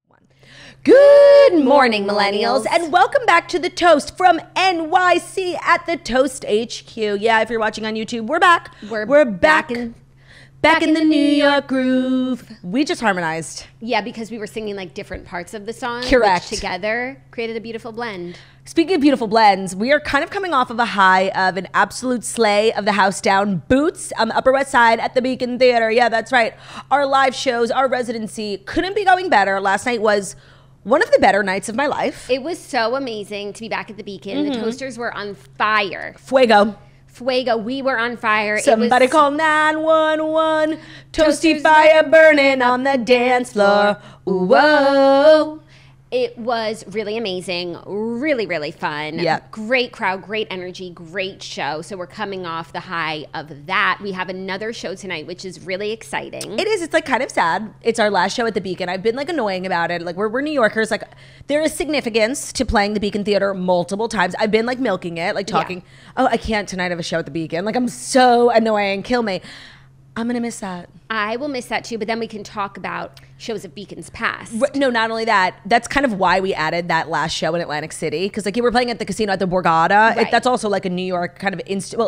One. Good morning, millennials, and welcome back to The Toast from NYC at the Toast HQ. Yeah, if you're watching on YouTube, we're back. We're back in the New York groove. We just harmonized. Yeah, because we were singing like different parts of the song. Correct. Which together created a beautiful blend. Speaking of beautiful blends, we are kind of coming off of a high of an absolute slay of the house down boots on the Upper West Side at the Beacon Theater. Yeah, that's right. Our live shows, our residency couldn't be going better. Last night was one of the better nights of my life. It was so amazing to be back at the Beacon. The Toasters were on fire. Fuego. We were on fire. Somebody call 911. Toasty fire burning on the dance floor. Ooh, whoa. It was really amazing, really, really fun. Yeah. Great crowd, great energy, great show. So we're coming off the high of that. We have another show tonight, which is really exciting. It is. It's like kind of sad. It's our last show at the Beacon. I've been like annoying about it. Like we're New Yorkers. Like there is significance to playing the Beacon Theater multiple times. I've been like milking it, like talking, oh, I can't tonight have a show at the Beacon. Like I'm so annoying. Kill me. I'm going to miss that. I will miss that too, but then we can talk about shows of Beacon's past. No, not only that, that's kind of why we added that last show in Atlantic City. Because like you were playing at the casino at the Borgata. Right. That's also like a New York kind of,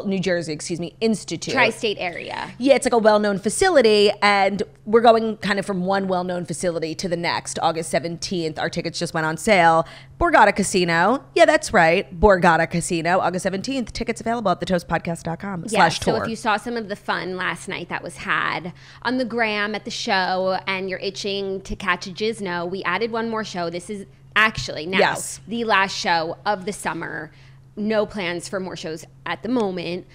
New Jersey, institute. Tri-state area. Yeah, it's like a well-known facility. And we're going kind of from one well-known facility to the next. August 17th, our tickets just went on sale. Borgata Casino. Yeah, that's right. Borgata Casino. August 17th. Tickets available at thetoastpodcast.com/tour. So if you saw some of the fun last night that was had on the gram at the show and you're itching to catch a Gizno, we added one more show. This is actually now the last show of the summer. No plans for more shows at the moment.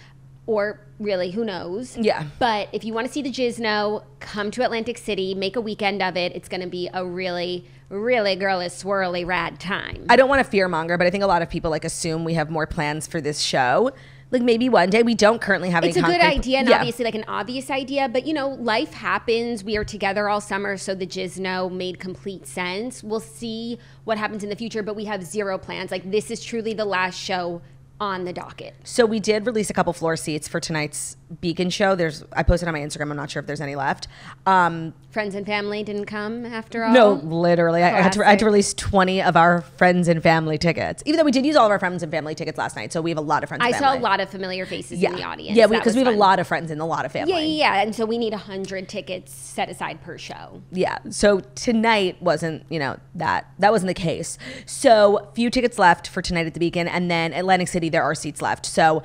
Or really, who knows? Yeah. But if you want to see the Gizno, come to Atlantic City, make a weekend of it. It's going to be a really, really girly, swirly, rad time. I don't want to fearmonger, but I think a lot of people like assume we have more plans for this show. Like maybe one day. We don't currently have any concrete. It's a good idea, and obviously like an obvious idea, but you know, life happens. We are together all summer, so the Gizno made complete sense. We'll see what happens in the future, but we have zero plans. Like this is truly the last show on the docket. So we did release a couple floor seats for tonight's Beacon show. I posted on my Instagram. I'm not sure if there's any left. Friends and family didn't come after all? No, literally. I had to release 20 of our friends and family tickets. Even though we did use all of our friends and family tickets last night. So we have a lot of friends and family. I saw a lot of familiar faces in the audience. Yeah, because we have a lot of friends and a lot of family. Yeah. And so we need 100 tickets set aside per show. Yeah. So tonight wasn't, that wasn't the case. So few tickets left for tonight at the Beacon. And then Atlantic City, there are seats left. So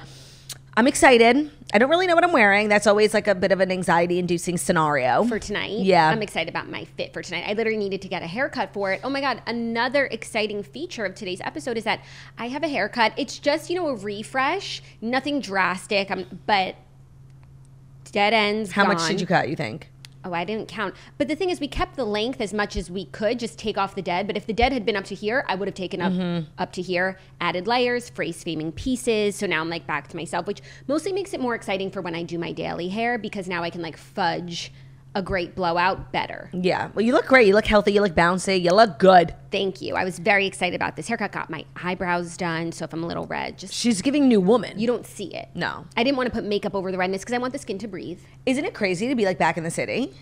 I'm excited. I don't really know what I'm wearing. That's always like a bit of an anxiety-inducing scenario. For tonight? Yeah. I'm excited about my fit for tonight. I literally needed to get a haircut for it. Oh my God, another exciting feature of today's episode is that I have a haircut. It's just, a refresh. Nothing drastic, but dead ends, How much did you cut, you think? Oh, I didn't count. But the thing is, we kept the length as much as we could, just take off the dead. But if the dead had been up to here, I would have taken up to here, added layers, face-faming pieces. So now I'm like back to myself, which mostly makes it more exciting for when I do my daily hair because now I can like fudge a great blowout better. Yeah. Well, you look great. You look healthy. You look bouncy. You look good. Thank you. I was very excited about this haircut. Got my eyebrows done. So if I'm a little red, she's giving new woman. You don't see it. No. I didn't want to put makeup over the redness because I want the skin to breathe. Isn't it crazy to be like back in the city?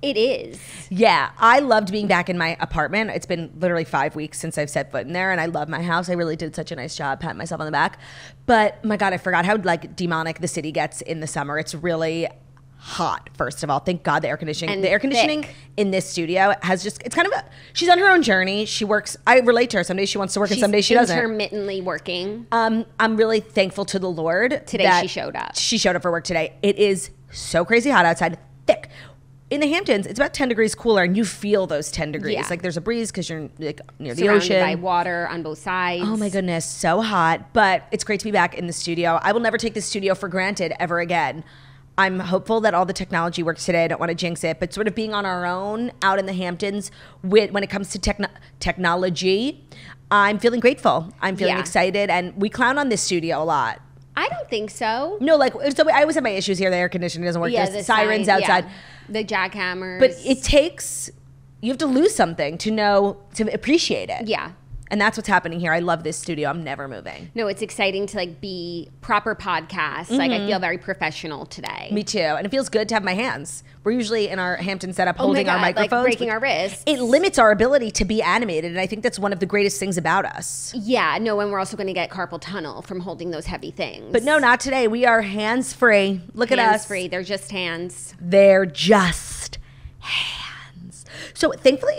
It is. Yeah. I loved being back in my apartment. It's been literally 5 weeks since I've set foot in there, and I love my house. I really did such a nice job patting myself on the back. But my God, I forgot how like demonic the city gets in the summer. It's really hot, first of all. Thank God the air conditioning. And the air conditioning in this studio has just, it's kind of she's on her own journey. She works, I relate to her. Some days she wants to work and some days she doesn't. She's intermittently working. I'm really thankful to the Lord. Today she showed up. She showed up for work today. It is so crazy hot outside, thick. In the Hamptons, it's about 10 degrees cooler, and you feel those 10 degrees. Yeah. Like there's a breeze because you're like near the ocean. Surrounded by water on both sides. Oh my goodness, so hot. But it's great to be back in the studio. I will never take this studio for granted ever again. I'm hopeful that all the technology works today. I don't want to jinx it, but sort of being on our own out in the Hamptons when it comes to technology, I'm feeling grateful. I'm feeling excited, and we clown on this studio a lot. I don't think so. No, like I always have my issues here. The air conditioning doesn't work. Yeah, There's sirens outside. Yeah. The jackhammers. But it takes, you have to lose something to appreciate it. Yeah. And that's what's happening here. I love this studio. I'm never moving. No, it's exciting to like be proper podcasts. Like I feel very professional today. Me too. And it feels good to have my hands. We're usually in our Hampton setup holding our microphones. Like breaking our wrists. It limits our ability to be animated. And I think that's one of the greatest things about us. Yeah, no, and we're also going to get carpal tunnel from holding those heavy things. But no, not today. We are hands-free. Look at us. Hands-free. They're just hands. They're just hands. So thankfully,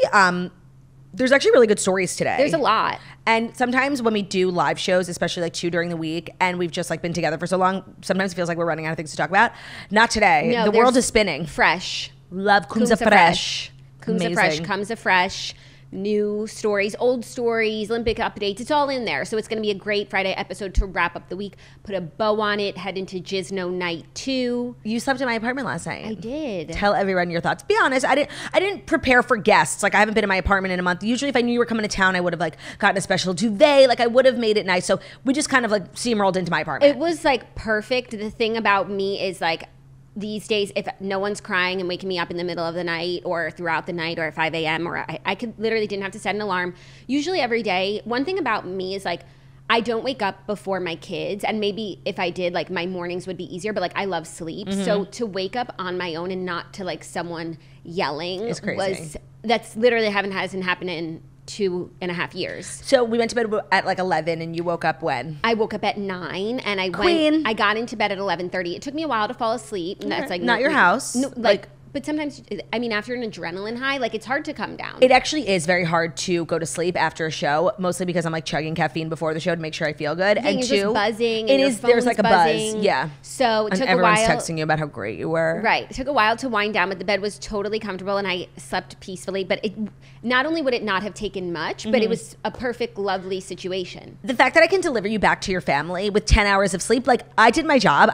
there's actually really good stories today. There's a lot. And sometimes when we do live shows, especially like 2 during the week, and we've just like been together for so long, sometimes it feels like we're running out of things to talk about. Not today. No, the world is spinning. Fresh. Love comes fresh. Comes fresh. Comes fresh. New stories, old stories, Olympic updates. It's all in there. So it's going to be a great Friday episode to wrap up the week. Put a bow on it. Head into Gizno night 2. You slept in my apartment last night. I did. Tell everyone your thoughts. Be honest. I didn't prepare for guests. Like I haven't been in my apartment in a month. Usually if I knew you were coming to town, I would have like gotten a special duvet. Like I would have made it nice. So we just kind of like steamrolled into my apartment. It was like perfect. The thing about me is like, these days, if no one's crying and waking me up in the middle of the night or throughout the night or at 5 a.m. or I could literally didn't have to set an alarm. Usually every day, one thing about me is like, I don't wake up before my kids. And maybe if I did, like my mornings would be easier, but like I love sleep. So to wake up on my own and not to like someone yelling is crazy. That's literally hasn't happened in 2.5 years. So we went to bed at like 11 and you woke up when? I woke up at 9 and I got into bed at 11:30. It took me a while to fall asleep. And that's like not your house. No, like but sometimes, I mean, after an adrenaline high, like it's hard to come down. It actually is very hard to go to sleep after a show, mostly because I'm like chugging caffeine before the show to make sure I feel good. And two, just buzzing. It is. There's like a buzz. Yeah. So it took a while. Everyone's texting you about how great you were. Right. It took a while to wind down, but the bed was totally comfortable and I slept peacefully. But it not only would it not have taken much, but it was a perfect, lovely situation. The fact that I can deliver you back to your family with 10 hours of sleep, like I did my job.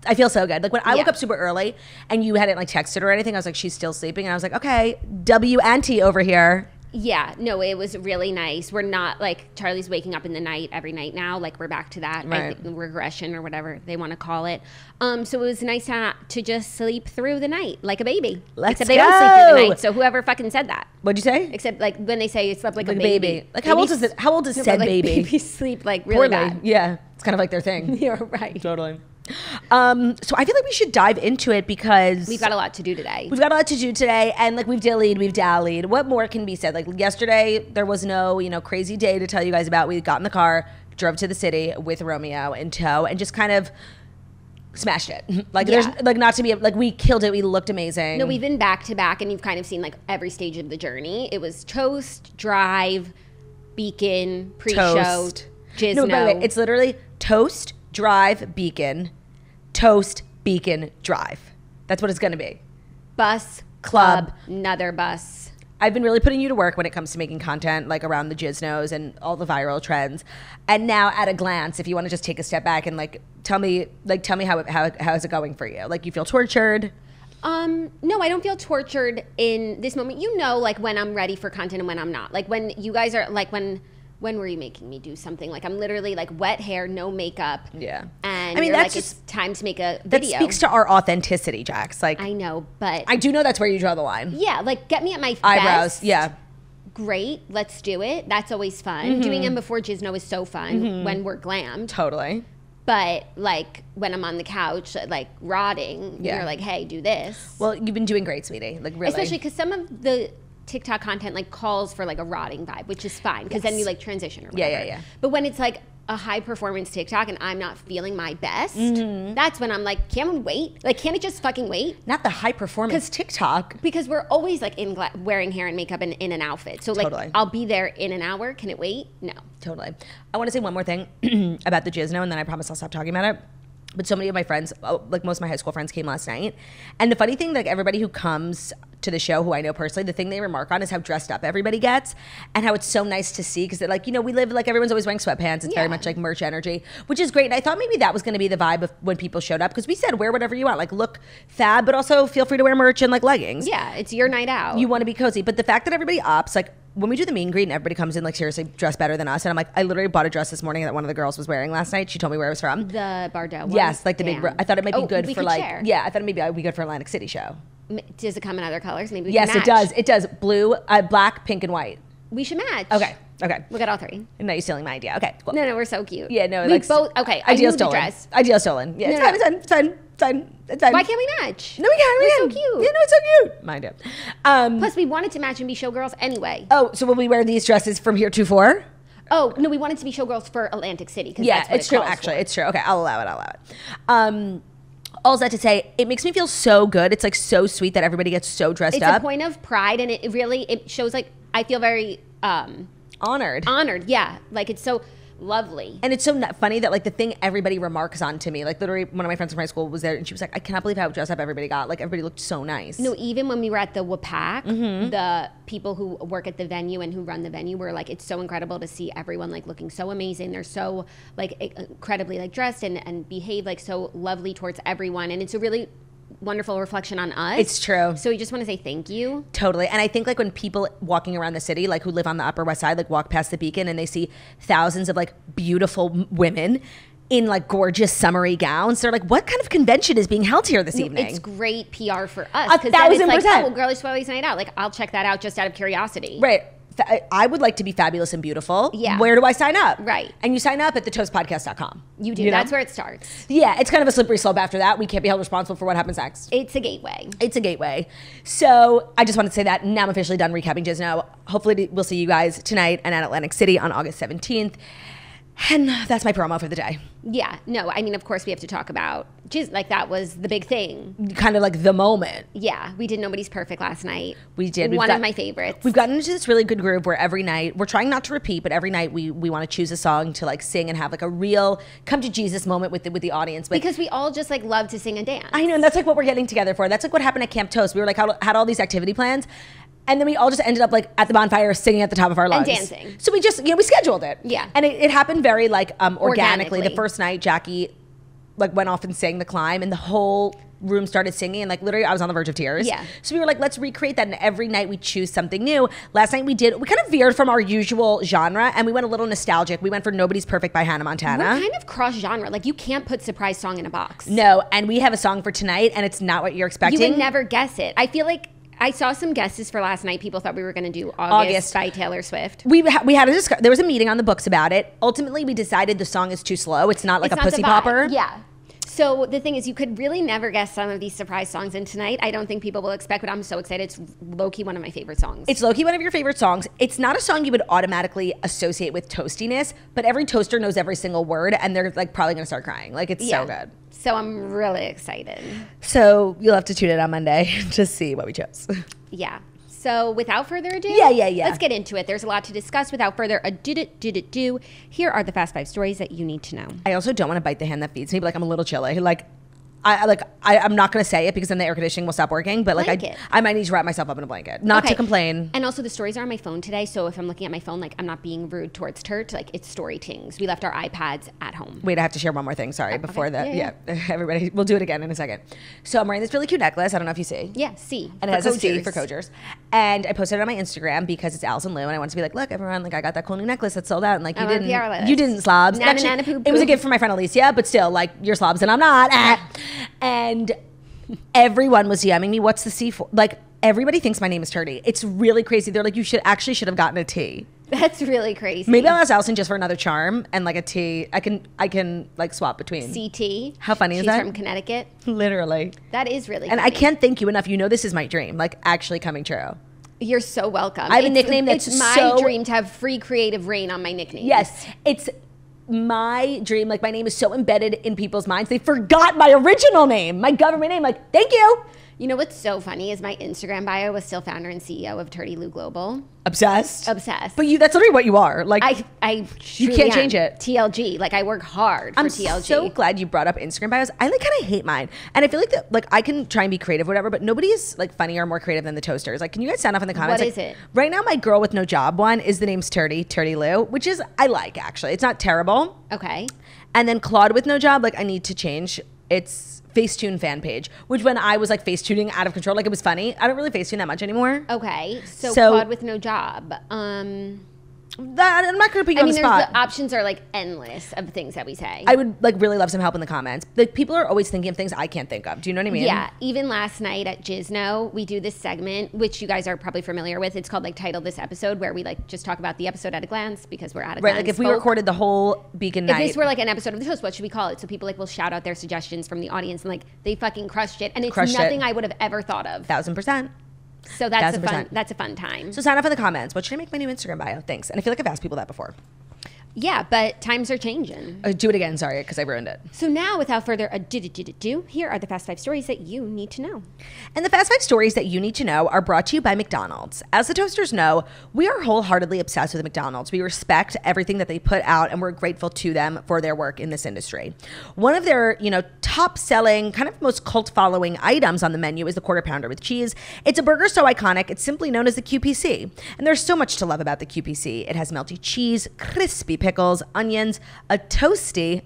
I feel so good. Like when I woke up super early and you hadn't like texted or anything, I was like, she's still sleeping. And I was like, okay, W auntie over here. Yeah, no, it was really nice. We're not like Charlie's waking up in the night every night now. Like we're back to that regression or whatever they want to call it. So it was nice to just sleep through the night like a baby. Except they don't sleep through the night. So whoever fucking said that? What'd you say? Except like when they say it slept like a baby. Like how old is it? How old is said baby? Babies sleep like really bad. Yeah, it's kind of like their thing. You're right. Totally. So I feel like we should dive into it because we've got a lot to do today. And like we've dallied. What more can be said? Like yesterday, there was no, crazy day to tell you guys about. We got in the car, drove to the city with Romeo in tow, and just kind of smashed it. There's like not to be like we killed it. We looked amazing. No, we've been back to back, and you've kind of seen like every stage of the journey. It was toast, drive, beacon, pre-show, Gizno. No, by the way, it's literally toast, drive, beacon. Toast, beacon, drive. That's what it's going to be. Bus, club, another bus. I've been really putting you to work when it comes to making content like around the Giznos and all the viral trends. And now at a glance, if you want to just take a step back and tell me how is it going for you? Like you feel tortured? No, I don't feel tortured in this moment. Like when I'm ready for content and when I'm not. Like when you guys are like when were you making me do something? Like I'm literally like wet hair, no makeup. Yeah. And I mean, that's like, it's time to make a video. That speaks to our authenticity, Jax. Like I know, but I do know that's where you draw the line. Yeah, like get me at my eyebrows. Best. Yeah. Great, let's do it. That's always fun. Doing them before Gizno is so fun when we're glammed. Totally. But like when I'm on the couch, like rotting, you're like, hey, do this. Well, you've been doing great, sweetie. Like really. Especially because some of the TikTok content like calls for like a rotting vibe, which is fine because then you like transition or whatever. Yeah. But when it's like a high performance TikTok and I'm not feeling my best, that's when I'm like, can we wait? Like, can't it just fucking wait? Not the high performance TikTok. Because we're always like wearing hair and makeup in an outfit. So like I'll be there in an hour. Can it wait? No. Totally. I want to say one more thing about the Gizno and then I promise I'll stop talking about it. But so many of my friends, like most of my high school friends came last night. And the funny thing, like everybody who comes to the show who I know personally, the thing they remark on is how dressed up everybody gets and how it's so nice to see because they're like, we live like everyone's always wearing sweatpants. It's very much like merch energy, which is great. And I thought maybe that was going to be the vibe of when people showed up because we said wear whatever you want, like look fab, but also feel free to wear merch and like leggings. Yeah, it's your night out. You want to be cozy. But the fact that everybody opts, like when we do the meet and greet and everybody comes in like seriously dressed better than us. And I'm like, I literally bought a dress this morning that one of the girls was wearing last night. She told me where it was from. The Bardot one? Yes, like the big, I thought it might be good for like, share. Yeah, I thought it maybe would be good for Atlantic City show. Does it come in other colors? Maybe we can match. Yes, it does. It does. Blue, black, pink, and white. We should match. Okay. Okay. We'll get all 3. Now you're stealing my idea. Okay, cool. No, we're so cute. Yeah, no, we like both. Okay, idea I knew the stolen. dress. Idea stolen. Yeah, No, it's fine. It's fine. It's fine. It's fine. Why can't we match? No, we can. We're so cute. Yeah, no, it's so cute. Mind it. Plus, we wanted to match and be showgirls anyway. Oh, so will we wear these dresses from here to 4? Oh no, we wanted to be showgirls for Atlantic City. Yeah, that's what it's true. calls Actually, for. it's true. Okay, I'll allow it. All that to say, it makes me feel so good. It's like so sweet that everybody gets so dressed It's up. a point of pride, and it shows like I feel very Honored. Yeah, like it's so lovely. And it's so funny that like the thing everybody remarks on to me, like literally one of my friends from high school was there and she was like, I cannot believe how dressed up everybody got. Like everybody looked so nice. No, even when we were at the WPAC, the people who work at the venue and who run the venue were like, it's so incredible to see everyone like looking so amazing. They're so like incredibly like dressed and behave like so lovely towards everyone. And it's a really wonderful reflection on us. It's true. So we just want to say thank you. Totally. And I think like when people walking around the city, like who live on the Upper West Side, like walk past the Beacon and they see thousands of like beautiful women in like gorgeous summery gowns, they're like, what kind of convention is being held here this evening? It's great PR for us. 1,000%. Then it's like, oh, well, Girlish Boys Night Out. Like, I'll check that out just out of curiosity. Right. I would like to be fabulous and beautiful. Yeah. Where do I sign up? Right. And you sign up at thetoastpodcast.com. You do. You know? That's where it starts. Yeah, it's kind of a slippery slope after that. We can't be held responsible for what happens next. It's a gateway. It's a gateway. So I just wanted to say that. Now I'm officially done recapping Disney. Hopefully we'll see you guys tonight and at Atlantic City on August 17th. And that's my promo for the day. Yeah. No, I mean, of course, we have to talk about, geez, like that was the big thing. Kind of like the moment. Yeah. We did Nobody's Perfect last night. We did. One of my favorites. We've gotten into this really good groove where every night, we're trying not to repeat, but every night we want to choose a song to like sing and have like a real come to Jesus moment with the audience. But because we all just like love to sing and dance. I know, and that's like what we're getting together for. That's like what happened at Camp Toast. We were like had all these activity plans. And then we all just ended up like at the bonfire singing at the top of our lungs. And dancing. So we just, we scheduled it. Yeah. And it happened very like organically. Organically. The first night, Jackie like went off and sang The Climb and the whole room started singing and like literally I was on the verge of tears. Yeah. So we were like, let's recreate that. And every night we choose something new. Last night we kind of veered from our usual genre and we went a little nostalgic. We went for Nobody's Perfect by Hannah Montana. We're kind of cross genre. Like you can't put surprise song in a box. No. And we have a song for tonight and it's not what you're expecting. You would never guess it. I feel like I saw some guesses for last night. People thought we were going to do August by Taylor Swift. We had a there was a meeting on the books about it. Ultimately, we decided the song is too slow. It's not like It's a not pussy the vibe. popper. Yeah. So the thing is, you could really never guess some of these surprise songs. And tonight, I don't think people will expect, but I'm so excited. It's low-key one of my favorite songs. It's low-key one of your favorite songs. It's not a song you would automatically associate with toastiness, but every toaster knows every single word, and they're like probably going to start crying. Like it's so good. So I'm really excited. So you'll have to tune in on Monday to see what we chose. Yeah. So without further ado, Yeah. let's get into it. There's a lot to discuss. Without further ado, here are the fast 5 stories that you need to know. I also don't want to bite the hand that feeds me, but like I'm a little chilly. Like I'm not going to say it because then the air conditioning will stop working, but like I might need to wrap myself up in a blanket. Not to complain. And also the stories are on my phone today, so if I'm looking at my phone, like I'm not being rude towards Turt, like it's story tings. We left our iPads at home. Wait, I have to share one more thing. Sorry, before that. Yeah. Everybody, we'll do it again in a second. So I'm wearing this really cute necklace. I don't know if you see. Yeah, C. And it has a C for Cogers. And I posted it on my Instagram because it's Allison Lou, and I wanted to be like, look, everyone, like I got that cool new necklace that's sold out, and like you didn't slobs. Actually, it was a gift from my friend Alicia, but still, like you're slobs and I'm not. And everyone was DMing me, what's the C for? Like everybody thinks my name is Turdy. It's really crazy. They're like, you should have gotten a T. That's really crazy. Maybe I'll ask Allison just for another charm and like a T. I can like swap between. CT. How funny is that? She's from Connecticut. Literally. That is really And funny. I can't thank you enough. You know this is my dream, like actually coming true. You're so welcome. I have a nickname that's it's my so dream to have free creative reign on my nickname. Yes, it's my dream. Like my name is so embedded in people's minds. They forgot my original name, my government name. Like, thank you. You know what's so funny is my Instagram bio was still founder and CEO of Turdy Lou Global. Obsessed. But that's literally what you are. Like I you can't change it. TLG. Like I work hard for TLG. I'm so glad you brought up Instagram bios. I like kind of hate mine. And I feel like that, like I can try and be creative or whatever, but nobody is like funnier or more creative than the toasters. Like, can you guys sound off in the comments? What like, is it? Right now, my girl with no job one is the name's Turdy Lou, which is, I like actually. It's not terrible. Okay. And then Claude with no job, like I need to change. It's Facetune fan page, which when I was like Facetuning out of control, like it was funny. I don't really Facetune that much anymore. Okay. So Claude with no job. I'm not going to put you on the spot. The options are like endless of things that we say. I would like really love some help in the comments. Like people are always thinking of things I can't think of. Do you know what I mean? Yeah. Even last night at Jizno, we do this segment, which you guys are probably familiar with. It's called like Title This Episode, where we like just talk about the episode at a glance because we're at a glance. Right. Like if we recorded the whole Beacon night. If this were like an episode of the show, what should we call it? So people like will shout out their suggestions from the audience and like they fucking crushed it. And it's nothing I would have ever thought of. 1000%. So that's a fun time. So sign up in the comments. What should I make my new Instagram bio? Thanks. And I feel like I've asked people that before. Yeah, but times are changing. Do it again, sorry, because I ruined it. So now, without further ado, here are the Fast 5 stories that you need to know. And the Fast 5 stories that you need to know are brought to you by McDonald's. As the Toasters know, we are wholeheartedly obsessed with McDonald's. We respect everything that they put out, and we're grateful to them for their work in this industry. One of their, top-selling, kind of most cult-following items on the menu is the Quarter Pounder with cheese. It's a burger so iconic, it's simply known as the QPC. And there's so much to love about the QPC. It has melty cheese, crispy pickles, onions, a toasty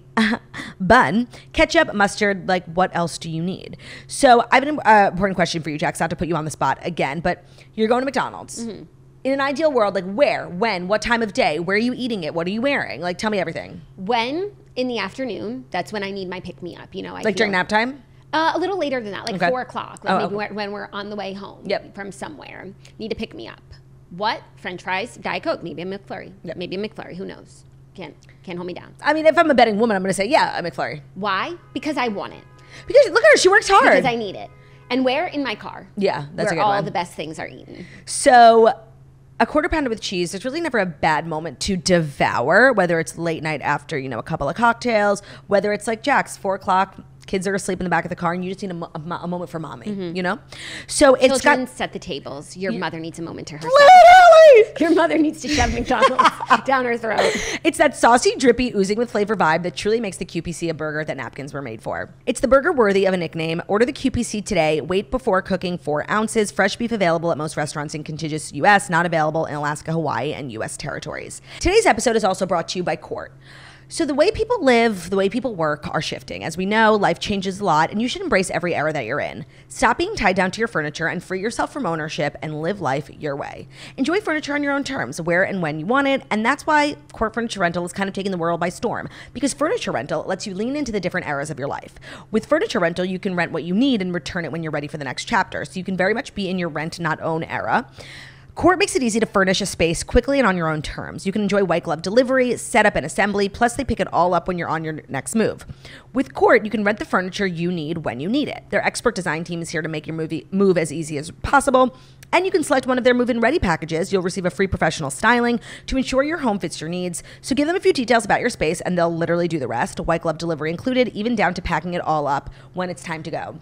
bun, ketchup, mustard. Like, what else do you need? So I have an important question for you, Jax, not to put you on the spot again, but you're going to McDonald's. Mm-hmm. In an ideal world, like where, when, what time of day, where are you eating it? What are you wearing? Like, tell me everything. When? In the afternoon. That's when I need my pick-me-up. Like during nap time? A little later than that, like 4 o'clock. Like maybe when we're on the way home from somewhere. Need to pick me up. What? French fries, Diet Coke, maybe a McFlurry. Yep. Maybe a McFlurry, who knows? Can't hold me down. I mean, if I'm a betting woman, I'm going to say, yeah, a McFlurry. Why? Because I want it. Because look at her, she works hard. Because I need it. And where? In my car. Yeah, that's a good one. Where one. all the best things are eaten. So a Quarter Pounder with cheese, there's really never a bad moment to devour, whether it's late night after, a couple of cocktails, whether it's like Jax, 4 o'clock, kids are asleep in the back of the car and you just need a moment for mommy, So it's Children set the tables. Your mother needs a moment to herself. Literally! Your mother needs to shove McDonald's down her throat. It's that saucy, drippy, oozing with flavor vibe that truly makes the QPC a burger that napkins were made for. It's the burger worthy of a nickname. Order the QPC today. Wait before cooking 4 ounces. Fresh beef available at most restaurants in contiguous U.S., not available in Alaska, Hawaii, and U.S. territories. Today's episode is also brought to you by Court. So the way people live, the way people work are shifting. As we know, life changes a lot, and you should embrace every era that you're in. Stop being tied down to your furniture and free yourself from ownership and live life your way. Enjoy furniture on your own terms, where and when you want it, and that's why Court Furniture Rental is kind of taking the world by storm, because furniture rental lets you lean into the different eras of your life. With furniture rental, you can rent what you need and return it when you're ready for the next chapter, so you can very much be in your rent, not own era. Court makes it easy to furnish a space quickly and on your own terms. You can enjoy white glove delivery, setup, and assembly, plus they pick it all up when you're on your next move. With Court, you can rent the furniture you need when you need it. Their expert design team is here to make your move as easy as possible, and you can select one of their move-in ready packages. You'll receive a free professional styling to ensure your home fits your needs. So give them a few details about your space, and they'll literally do the rest. White glove delivery included, even down to packing it all up when it's time to go.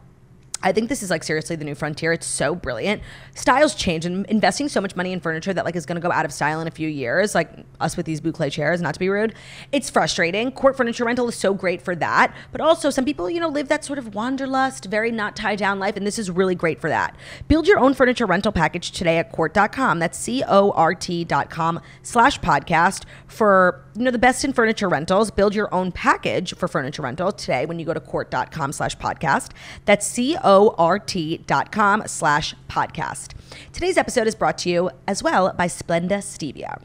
I think this is like seriously the new frontier. It's so brilliant. Styles change, and investing so much money in furniture that like is going to go out of style in a few years, like us with these boucle chairs, not to be rude. It's frustrating. Court Furniture Rental is so great for that. But also some people, live that sort of wanderlust, very not tied down life. And this is really great for that. Build your own furniture rental package today at court.com. That's CORT.com/podcast for, the best in furniture rentals. Build your own package for furniture rental today when you go to court.com/podcast. That's CORT.com/podcast. Today's episode is brought to you as well by Splenda Stevia.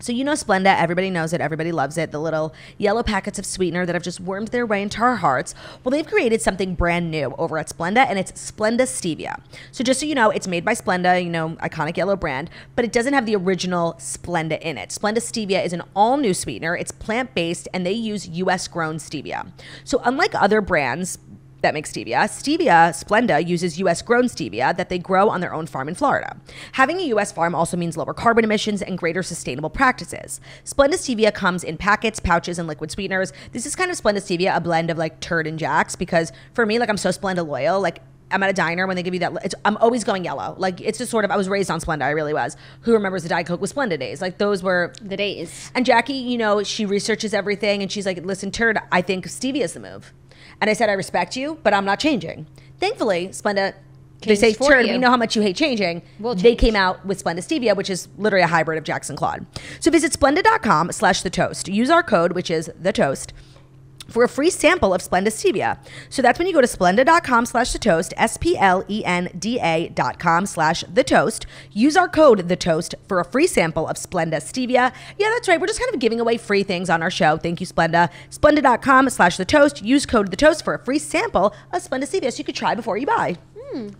So Splenda, everybody knows it, everybody loves it, the little yellow packets of sweetener that have just wormed their way into our hearts. Well, they've created something brand new over at Splenda, and it's Splenda Stevia. So just so you know, it's made by Splenda, iconic yellow brand, but it doesn't have the original Splenda in it. Splenda Stevia is an all-new sweetener. It's plant-based, and they use U.S.-grown stevia. So unlike other brands that make Splenda uses U.S. grown stevia that they grow on their own farm in Florida. Having a U.S. farm also means lower carbon emissions and greater sustainable practices. Splenda stevia comes in packets, pouches, and liquid sweeteners. This is kind of Splenda stevia, a blend of like Turd and Jax, because for me, like I'm so Splenda loyal. Like I'm at a diner when they give you that. I'm always going yellow. Like it's just sort of, I was raised on Splenda. I really was. Who remembers the Diet Coke with Splenda days? Like those were the days. And Jackie, she researches everything and she's like, listen, Turd, I think stevia is the move. And I said, I respect you, but I'm not changing. Thankfully, Splenda, they say, Turd, we know how much you hate changing. They came out with Splenda Stevia, which is literally a hybrid of Jax and Claude. So visit splenda.com/thetoast. Use our code, which is thetoast, for a free sample of Splenda Stevia. So that's when you go to splenda.com/thetoast, SPLENDA.com/thetoast. Use our code THETOAST for a free sample of Splenda Stevia. Yeah, that's right. We're just kind of giving away free things on our show. Thank you, Splenda. Splenda.com/thetoast. Use code THETOAST for a free sample of Splenda Stevia so you could try before you buy.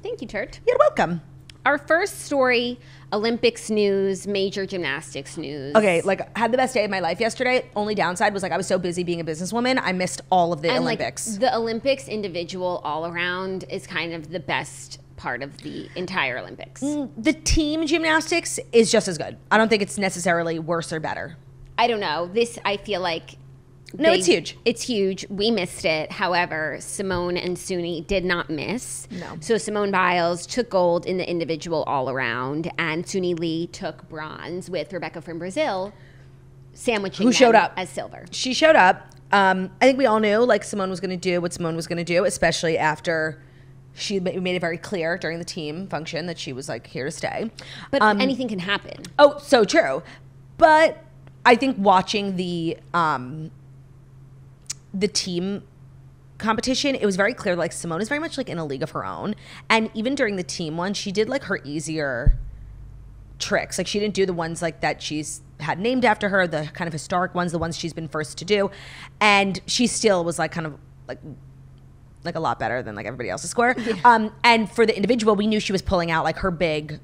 Thank you, Turt. You're welcome. Our first story, Olympics news, major gymnastics news. Okay, like, had the best day of my life yesterday. Only downside was, like, I was so busy being a businesswoman, I missed all of the Olympics. Like, the Olympics individual all around is kind of the best part of the entire Olympics. The team gymnastics is just as good. I don't think it's necessarily worse or better. I don't know. This, I feel like... No, it's huge. It's huge. We missed it. However, Simone and Suni did not miss. No. So Simone Biles took gold in the individual all around, and Suni Lee took bronze with Rebecca from Brazil, sandwiching who showed them up as silver. She showed up. I think we all knew, like, Simone was going to do what Simone was going to do, especially after she made it very clear during the team function that she was, like, here to stay. But anything can happen. Oh, so true. But I think watching the team competition, it was very clear, like, Simone is very much, like, in a league of her own. And even during the team one, she did, like, her easier tricks. Like, she didn't do the ones, like, that she's had named after her, the kind of historic ones, the ones she's been first to do. And she still was, like, kind of, like a lot better than, like, everybody else's score. Yeah. And for the individual, we knew she was pulling out, like, her big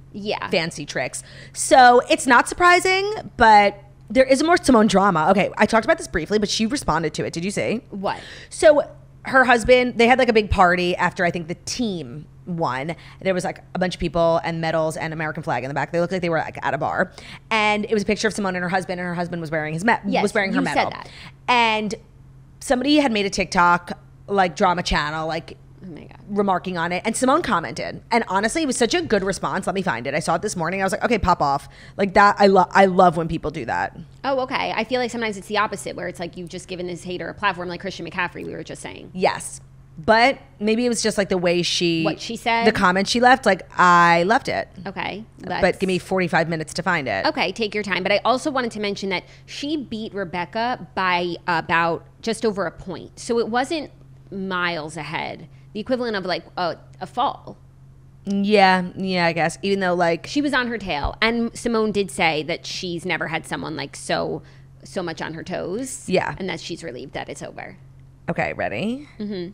fancy tricks. So it's not surprising, but... there is more Simone drama. Okay, I talked about this briefly, but she responded to it. Did you see? What? So her husband, they had like a big party after I think the team won. There was like a bunch of people and medals and American flag in the back. They looked like they were like at a bar. And it was a picture of Simone and her husband was wearing his was wearing her medal. Said that. And somebody had made a TikTok, like, drama channel, like, oh my God, remarking on it, and Simone commented, and honestly it was such a good response. Let me find it. I saw it this morning. I was like, okay, pop off. Like, that I love when people do that. Oh, okay. I feel like sometimes it's the opposite, where it's like you've just given this hater a platform, like Christian McCaffrey we were just saying. Yes, but maybe it was just like the way what she said, the comment she left. Like, I left it. Okay, but give me 45 minutes to find it. Okay, take your time. But I also wanted to mention that she beat Rebecca by about just over a point, so it wasn't miles ahead. The equivalent of, like, a fall. Yeah, I guess. Even though, like, she was on her tail, and Simone did say that she's never had someone, like, so much on her toes. Yeah, and that she's relieved that it's over. Okay, ready? Mm-hmm.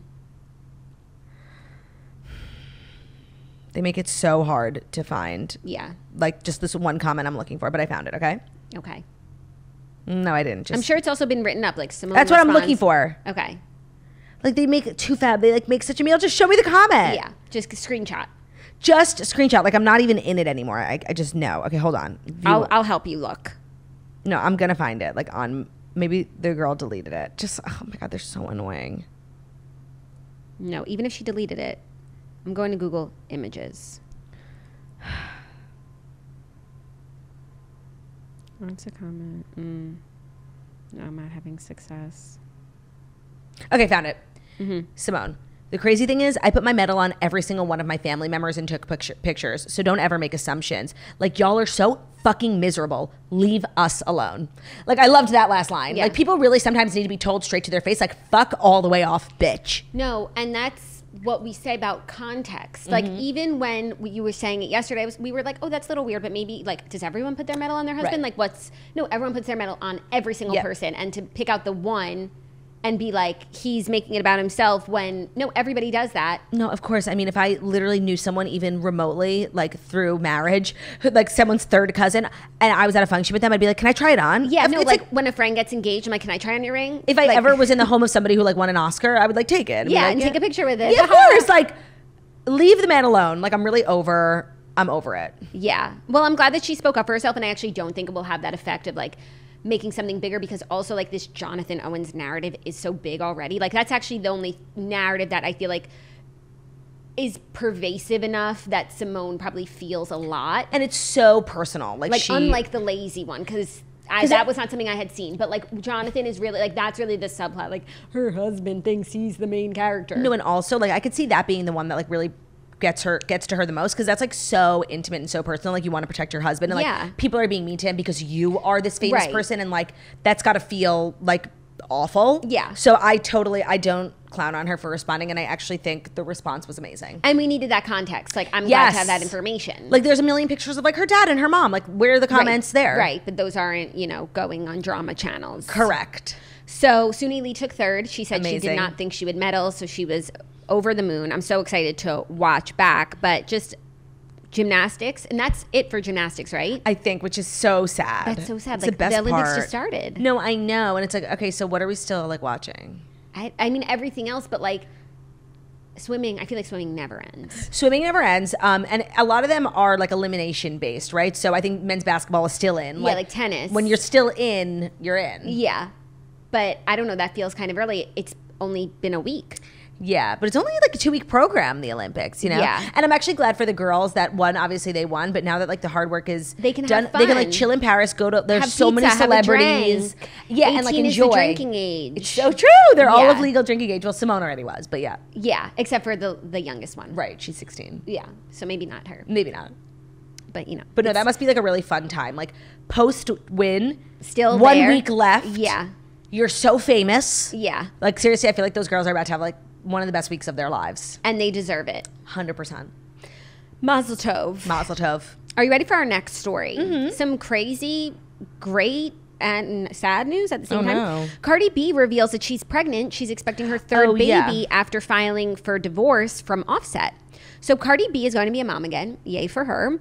They make it so hard to find. Yeah, like, just this one comment I'm looking for, but I found it. Okay. Okay. No, I didn't. I'm sure it's also been written up, like, Simone. That's what I'm looking for. Okay. Like, they make it too fab. They, like, make such a meal. Just show me the comment. Yeah, just screenshot. Just screenshot. Like, I'm not even in it anymore. I just know. Okay, hold on. I'll help you look. No, I'm going to find it. Like, on, maybe the girl deleted it. Just, oh my God, they're so annoying. No, even if she deleted it, I'm going to Google images. What's a comment? No, I'm not having success. Okay, found it. Mm-hmm. Simone. The crazy thing is, I put my medal on every single one of my family members and took pictures, so don't ever make assumptions. Like, y'all are so fucking miserable. Leave us alone. Like, I loved that last line. Yeah. Like, people really sometimes need to be told straight to their face, like, fuck all the way off, bitch. No, and that's what we say about context. Mm-hmm. Like, even when you were saying it yesterday, we were like, oh, that's a little weird, but maybe, like, does everyone put their medal on their husband? Right. Like, no, everyone puts their medal on every single person, and to pick out the one and be like, he's making it about himself, when, no, everybody does that. No, of course. I mean, if I literally knew someone even remotely, like, through marriage, who, like, someone's third cousin, and I was at a function with them, I'd be like, can I try it on? Yeah, no, like, when a friend gets engaged, I'm like, can I try on your ring? If I ever was in the home of somebody who, like, won an Oscar, I would, like, take it. Yeah, and take a picture with it. Yeah, of course. Like, leave the man alone. Like, I'm over it. Yeah. Well, I'm glad that she spoke up for herself, and I actually don't think it will have that effect of, like, making something bigger, because also, like, this Jonathan Owens narrative is so big already. Like, that's actually the only narrative that I feel like is pervasive enough that Simone probably feels a lot. And it's so personal. Like unlike the lazy one, because that was not something I had seen. But, like, Jonathan is really, like, that's really the subplot. Like, her husband thinks he's the main character. No, and also, like, I could see that being the one that, like, really gets to her the most, because that's, like, so intimate and so personal. Like, you want to protect your husband, and, like, people are being mean to him because you are this famous person, and, like, that's got to feel like awful. Yeah. So I don't clown on her for responding, and I actually think the response was amazing. And we needed that context. Like, I'm glad to have that information. Like, there's a million pictures of like her dad and her mom. Like, where are the comments there? Right, but those aren't, going on drama channels. Correct. So Suni Lee took third. She said Amazing. she did not think she would medal, so she was over the moon. I'm so excited to watch back, but just gymnastics, and that's it for gymnastics, right? I think, which is so sad. That's so sad. It's Like, the best the Olympics part. just started. No, I know, and it's like, okay, so what are we still like watching? I mean, everything else, but like swimming, I feel like swimming never ends. Swimming never ends, and a lot of them are like elimination based, right? So I think men's basketball is still in. Yeah, like tennis. When you're still in, you're in. Yeah, but I don't know. That feels kind of early. It's only been a week. Yeah, but it's only like a 2-week program, the Olympics, Yeah. And I'm actually glad for the girls that won. Obviously, they won, but now that like the hard work is They can done, have fun. they can like chill in Paris. There's Have so many pizza, have a celebrities. drink. Yeah, and like 18 enjoy. is the drinking age. It's so true. They're all Yeah. of legal drinking age. Well, Simone already was, but yeah, Yeah, except for the youngest one. right. She's 16. Yeah, so maybe not her, Maybe not. but But no, that must be like a really fun time. Like post win, still 1 there. week left. Yeah, You're so famous. yeah, Like seriously, I feel like those girls are about to have like one of the best weeks of their lives. and they deserve it. 100%. Mazel tov. Mazel tov. Are you ready for our next story? Some crazy, great, and sad news at the same time. no. Cardi B reveals that she's pregnant. She's expecting her third baby yeah. after filing for divorce from Offset. So Cardi B is going to be a mom again. Yay for her.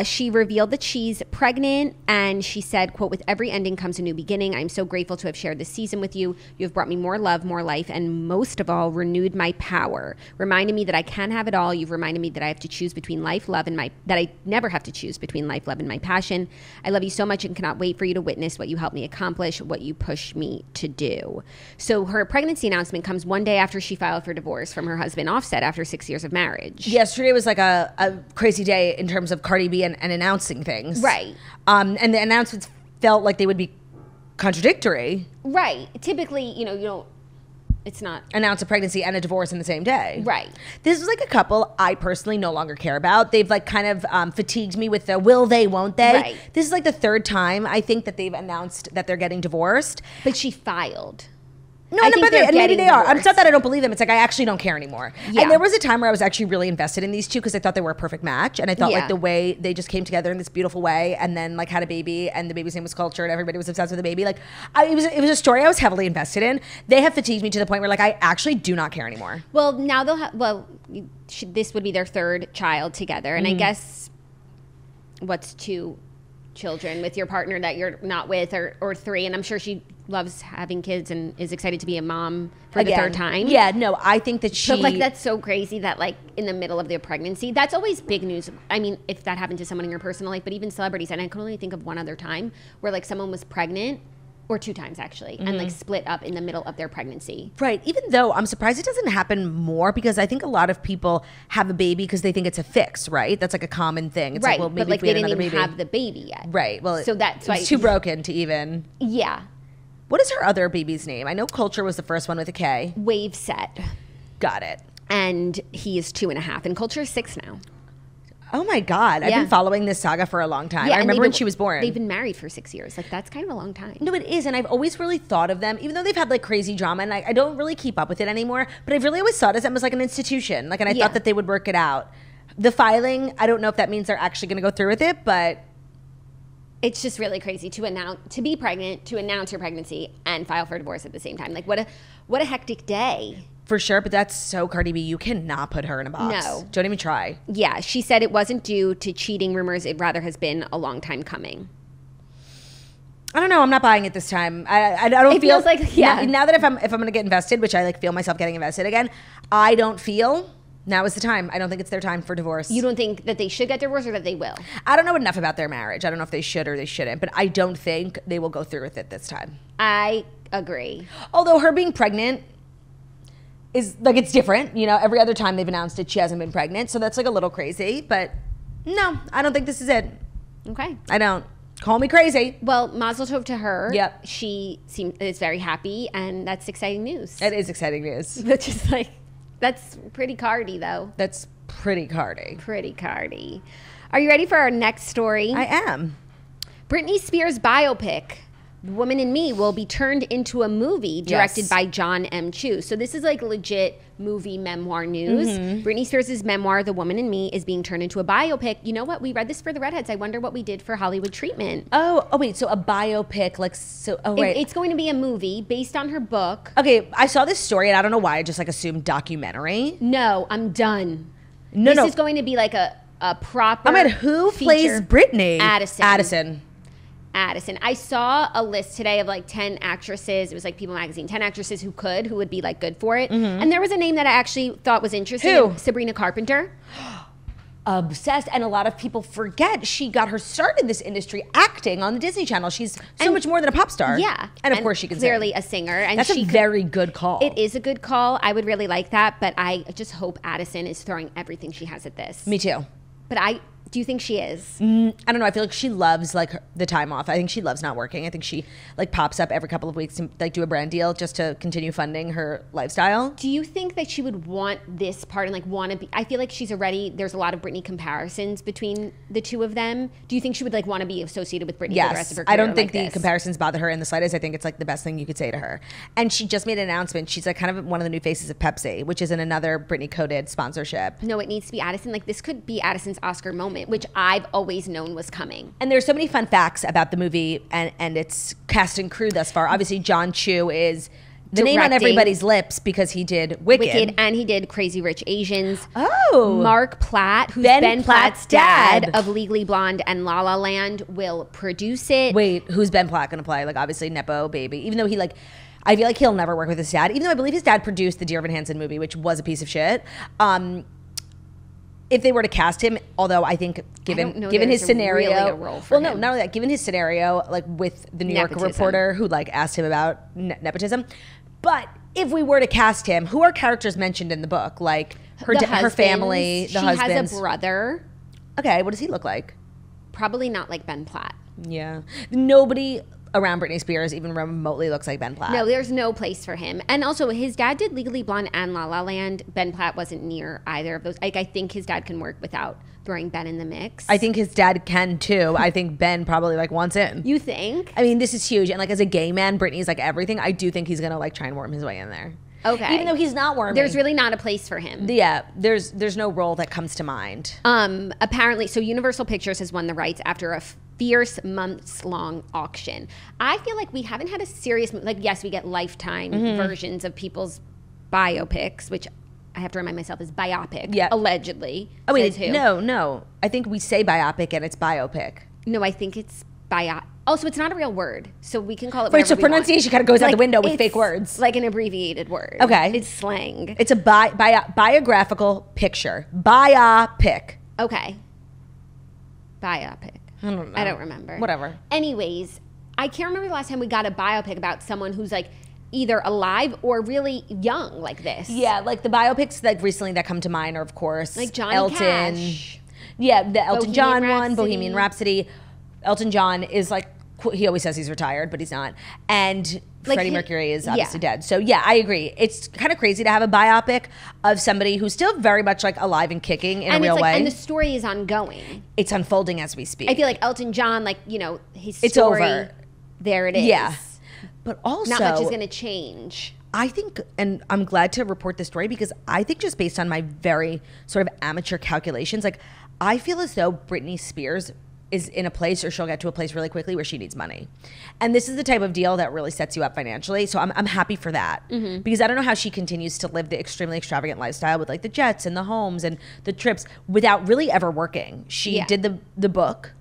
She revealed that she's pregnant, and she said, quote, "With every ending comes a new beginning. I'm so grateful to have shared this season with you. You have brought me more love, more life, and most of all, renewed my power. Reminded me that I can have it all. You've reminded me that I have to choose between life, love, and that I never have to choose between life, love, and my passion. I love you so much and cannot wait for you to witness what you helped me accomplish, what you pushed me to do." So her pregnancy announcement comes one day after she filed for divorce from her husband Offset after 6 years of marriage. Yesterday was like a crazy day in terms of Cardi B and announcing things. Right. And the announcements felt like they would be contradictory. Right. Typically, you don't, it's not. Announce a pregnancy and a divorce in the same day. Right. This is like a couple I personally no longer care about. They've like kind of fatigued me with the will they, won't they? Right. This is like the third time I think that they've announced that they're getting divorced. But she filed. No, I no, think but they're and maybe getting they are. It's divorced. not that I don't believe them. It's like I actually don't care anymore. Yeah. And there was a time where I was actually really invested in these two because I thought they were a perfect match, and I thought Yeah. like the way they just came together in this beautiful way, and then like had a baby, and the baby's name was Culture, and everybody was obsessed with the baby. Like it was a story I was heavily invested in. They have fatigued me to the point where like I actually do not care anymore. Well, now they'll have, this would be their third child together. And I guess what's 2 children with your partner that you're not with, or 3? And I'm sure she loves having kids and is excited to be a mom for the third time. Yeah, no, I think that she. But like that's so crazy that like in the middle of their pregnancy, that's always big news. I mean, if that happened to someone in your personal life, but even celebrities, and I can only think of one other time where like someone was pregnant, or 2 times actually, and like split up in the middle of their pregnancy. Right. Even though I'm surprised it doesn't happen more because I think a lot of people have a baby because they think it's a fix, right? That's like a common thing. It's Right, like, well, maybe but like if we they had didn't another even baby. have the baby yet. Right. Well, So that's why it's too broken to even. Yeah, What is her other baby's name? I know Culture was the first one with a K. Wave Set, Got it. and he is 2.5, and Culture is 6 now. Oh my God. I've Yeah. been following this saga for a long time. I and remember they've when been- she was born. They've been married for 6 years. Like that's kind of a long time. No, it is. And I've always really thought of them, even though they've had like crazy drama, and I don't really keep up with it anymore, but I've really always thought of them as like an institution. Like, and I Yeah. thought that they would work it out. The filing, I don't know if that means they're actually going to go through with it, but It's just really crazy to be pregnant, to announce your pregnancy, and file for divorce at the same time. Like what a hectic day. for sure. But that's so Cardi B. You cannot put her in a box. No. Don't even try. Yeah, she said it wasn't due to cheating rumors. It rather has been a long time coming. I don't know. I'm not buying it this time. I don't It feel feels like- yeah. Now that if I'm going to get invested, which I like feel myself getting invested again, I don't feel now is the time. I don't think it's their time for divorce. You don't think that they should get divorced or that they will? I don't know enough about their marriage. I don't know if they should or they shouldn't, but I don't think they will go through with it this time. I agree. Although her being pregnant is like, it's different. You know, every other time they've announced it, she hasn't been pregnant. So that's like a little crazy, but no, I don't think this is it. Okay. I don't. Call me crazy. Well, mazel tov to her. Yep. She is very happy, and that's exciting news. It is exciting news. Which is like, that's pretty Cardi, though. That's pretty Cardi. Pretty Cardi. Are you ready for our next story? I am. Britney Spears biopic. The Woman in Me will be turned into a movie directed by John M. Chu. So this is like legit movie memoir news. Britney Spears' memoir, The Woman in Me, is being turned into a biopic. You know what? We read this for the Redheads. I wonder what we did for Hollywood treatment. Oh, wait. So a biopic, like, so, oh, right. It's going to be a movie based on her book. Okay, I saw this story, and I don't know why I just, like, assumed documentary. No, I'm done. This is going to be like a proper who plays Britney? Addison. I saw a list today of like 10 actresses. It was like People Magazine, 10 actresses who would be like good for it. And there was a name that I actually thought was interesting. Who? Sabrina Carpenter. Obsessed, and a lot of people forget she got her start in this industry acting on the Disney Channel. She's so much more than a pop star. Yeah. And of course she can clearly sing. a singer. And that's a very good call. It is a good call. I would really like that, but I just hope Addison is throwing everything she has at this. Me too. But do you think she is? I don't know. I feel like she loves like the time off. I think she loves not working. I think she like pops up every couple of weeks to like do a brand deal just to continue funding her lifestyle. Do you think that she would want this part and like want to be? I feel like there's a lot of Britney comparisons between the two of them. Do you think she would like want to be associated with Britney for the rest of her career? I don't think the comparisons bother her in the slightest. I think it's like the best thing you could say to her. And she just made an announcement. She's like kind of one of the new faces of Pepsi, which is in another Britney coded sponsorship. No, it needs to be Addison. Like this could be Addison's Oscar moment, which I've always known was coming. And there's so many fun facts about the movie and its cast and crew thus far. Obviously, John Chu is the name on everybody's lips because he did Wicked. And he did Crazy Rich Asians. Oh. Mark Platt, who's Ben Platt's dad of Legally Blonde and La La Land, will produce it. Wait, who's Ben Platt going to play? Like, obviously, Nepo baby. Even though I feel like he'll never work with his dad. Even though I believe his dad produced the Dear Evan Hansen movie, which was a piece of shit. If they were to cast him, although I think given his scenario, really a role for him. No, not only that, given his scenario, like with the New Yorker reporter who like asked him about nepotism, but if we were to cast him, who are characters mentioned in the book? Like her family, the husbands. She has a brother. Okay, what does he look like? Probably not like Ben Platt. Yeah, nobody around Britney Spears even remotely looks like Ben Platt. No, there's no place for him. And also, his dad did Legally Blonde and La La Land. Ben Platt wasn't near either of those. Like, I think his dad can work without throwing Ben in the mix. I think his dad can too. I think Ben probably like wants in. You think? I mean, this is huge. And like as a gay man, Britney's like everything. I do think he's gonna like try and worm his way in there. Okay. Even though he's not worming. There's really not a place for him. Yeah. There's no role that comes to mind. Apparently, so Universal Pictures has won the rights after a fierce months-long auction. I feel like we haven't had a serious, like, yes, we get Lifetime versions of people's biopics, which I have to remind myself is biopic, allegedly. Oh, wait, no. I think we say biopic and it's biopic. No, I think it's Also, it's not a real word, so we can call it whatever. Right, so pronunciation kind of goes out the window with fake words. Like an abbreviated word. Okay. It's slang. It's a biographical picture. Biopic. Okay. Biopic. I don't know. I don't remember. Whatever. Anyways, I can't remember the last time we got a biopic about someone who's like either alive or really young like this. Yeah, like the biopics like recently that come to mind are, of course, like Johnny Elton. Cash. Yeah, the Elton John one, Rhapsody. Bohemian Rhapsody. Elton John is like, he always says he's retired, but he's not. And like Freddie Mercury is obviously dead. So yeah, I agree. It's kind of crazy to have a biopic of somebody who's still very much like alive and kicking in a real way. And the story is ongoing. It's unfolding as we speak. I feel like Elton John, like, you know, his story. It's over. There it is. Yeah. But also, not much is going to change. I think, and I'm glad to report this story because I think just based on my very sort of amateur calculations, like I feel as though Britney Spears is in a place, or she'll get to a place really quickly where she needs money. And this is the type of deal that really sets you up financially. So I'm happy for that because I don't know how she continues to live the extremely extravagant lifestyle with like the jets and the homes and the trips without really ever working. She did the book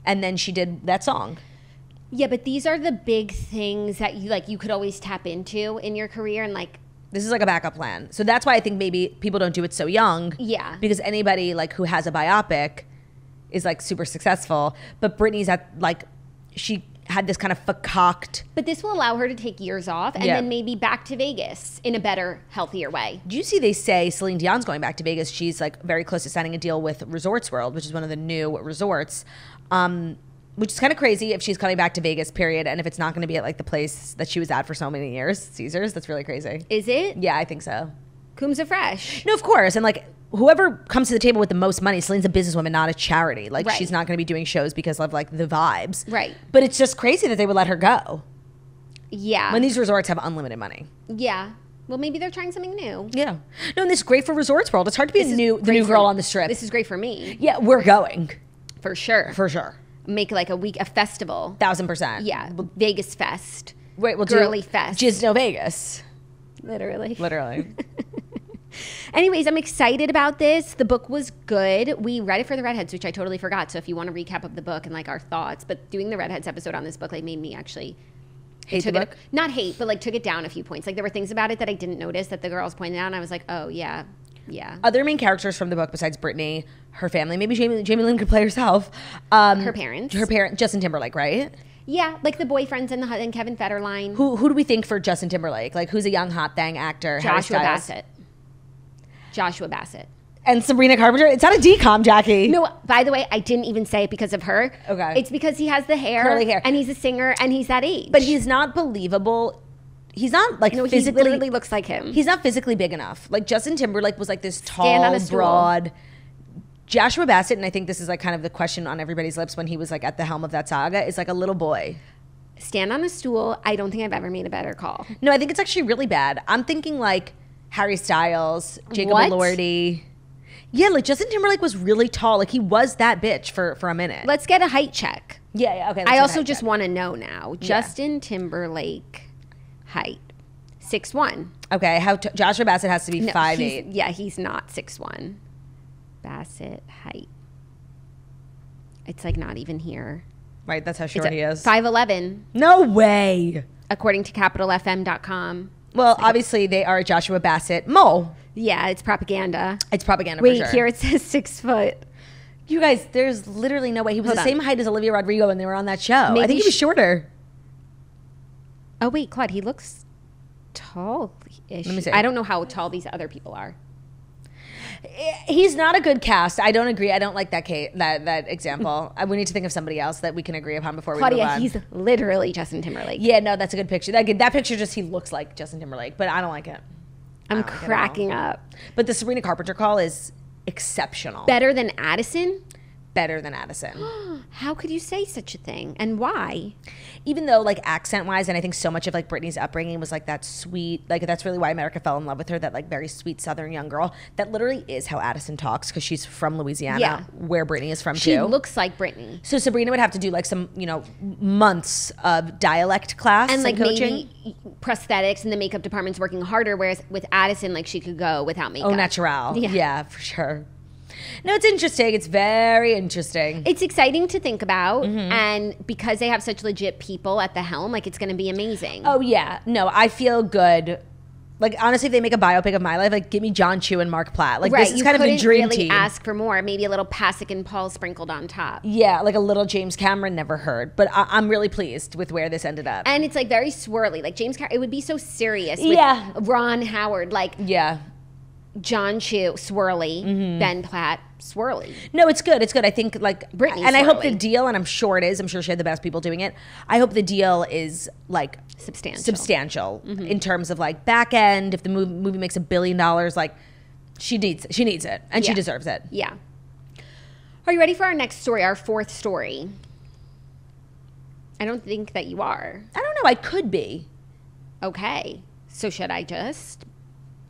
and then she did that song. Yeah, but these are the big things that you could always tap into in your career, and like this is like a backup plan. So that's why I think maybe people don't do it so young. Yeah. Because anybody like who has a biopic is like super successful, but Britney's at like, she had this kind of fakaked. But this will allow her to take years off and then maybe back to Vegas in a better, healthier way. Do you see they say Celine Dion's going back to Vegas? She's like very close to signing a deal with Resorts World, which is one of the new resorts, which is kind of crazy if she's coming back to Vegas, period. And if it's not going to be at like the place that she was at for so many years, Caesars, that's really crazy. Is it? Yeah, I think so. Coombs are fresh. No, of course. And like whoever comes to the table with the most money, Celine's a businesswoman, not a charity. Like she's not going to be doing shows because of like the vibes. Right. But it's just crazy that they would let her go. Yeah. When these resorts have unlimited money. Yeah. Well, maybe they're trying something new. Yeah. No, and this is great for resorts world. It's hard to be the new girl on the strip. This is great for me. Yeah, we're going. For sure. For sure. Make like a festival. 1,000%. Yeah. Vegas Fest. Wait, we'll Girly do Fest. Gisno Vegas. Literally. Anyways, I'm excited about this. The book was good. We read it for the Redheads, which I totally forgot. So if you want a recap of the book and like our thoughts, but doing the Redheads episode on this book like made me actually hate the book. Not hate, but like took it down a few points. Like there were things about it that I didn't notice that the girls pointed out, and I was like, oh yeah. Other main characters from the book besides Britney, her family, maybe Jamie Lynn could play herself. Her parents, Justin Timberlake, right? Yeah, like the boyfriends and Kevin Federline. Who do we think for Justin Timberlake? Like who's a young hot thing actor? Joshua Bassett. And Sabrina Carpenter. It's not a decom, Jackie. No, by the way, I didn't even say it because of her. Okay. It's because he has the hair. Curly hair. And he's a singer and he's that age. But he's not believable. He's not like physically. He literally looks like him. He's not physically big enough. Like Justin Timberlake was like this tall, broad. Joshua Bassett, and I think this is like kind of the question on everybody's lips when he was like at the helm of that saga, is like a little boy. Stand on a stool. I don't think I've ever made a better call. No, I think it's actually really bad. I'm thinking like Harry Styles, Jacob Elordi. Yeah, like Justin Timberlake was really tall. Like he was that bitch for a minute. Let's get a height check. Yeah, okay. I also just want to know now. Justin Timberlake height. 6'1". Okay, Joshua Bassett has to be 5'8". Yeah, he's not 6'1". Bassett height. It's like not even here. Right, that's how short he is. 5'11". No way. According to capitalfm.com. Well, obviously they are Joshua Bassett mole. Yeah, it's propaganda. It's propaganda for sure. Wait, here it says 6 foot. You guys, there's literally no way. He was the same height as Olivia Rodrigo when they were on that show. Maybe I think he was shorter. Oh, wait, Claude, he looks tall-ish. Let me see. I don't know how tall these other people are. He's not a good cast. I don't agree. I don't like that example. We need to think of somebody else that we can agree upon before we move on. Claudia, he's literally Justin Timberlake. Yeah, no, that's a good picture. That picture just, he looks like Justin Timberlake, but I don't like it. I'm cracking up. But the Sabrina Carpenter call is exceptional. Better than Addison? Better than Addison. How could you say such a thing? And why? Even though like accent-wise, and I think so much of like Britney's upbringing was like that sweet, like that's really why America fell in love with her, that like very sweet Southern young girl. That literally is how Addison talks because she's from Louisiana, where Britney is from too. She looks like Britney. So Sabrina would have to do like some, months of dialect class and like coaching. Maybe prosthetics, and the makeup department's working harder, whereas with Addison, like she could go without makeup. Oh, natural. Yeah, for sure. No, it's interesting. It's very interesting. It's exciting to think about. And because they have such legit people at the helm, like it's going to be amazing. Oh, yeah. No, I feel good. Like, honestly, if they make a biopic of my life, like, give me John Chu and Mark Platt. Like, this is kind of the dream really team. Ask for more. Maybe a little Pasek and Paul sprinkled on top. Yeah, like a little James Cameron, never heard. But I'm really pleased with where this ended up. And it's, like, very swirly. Like, James Cameron, it would be so serious with Ron Howard. Like, John Chu, swirly. Ben Platt, swirly. No, it's good. It's good. I think like Britney, and swirly. I hope the deal, and I'm sure it is. I'm sure she had the best people doing it. I hope the deal is like substantial in terms of like back end. If the movie makes $1 billion, like she needs it, and she deserves it. Yeah. Are you ready for our next story? Our fourth story. I don't think that you are. I don't know. I could be. Okay. So should I just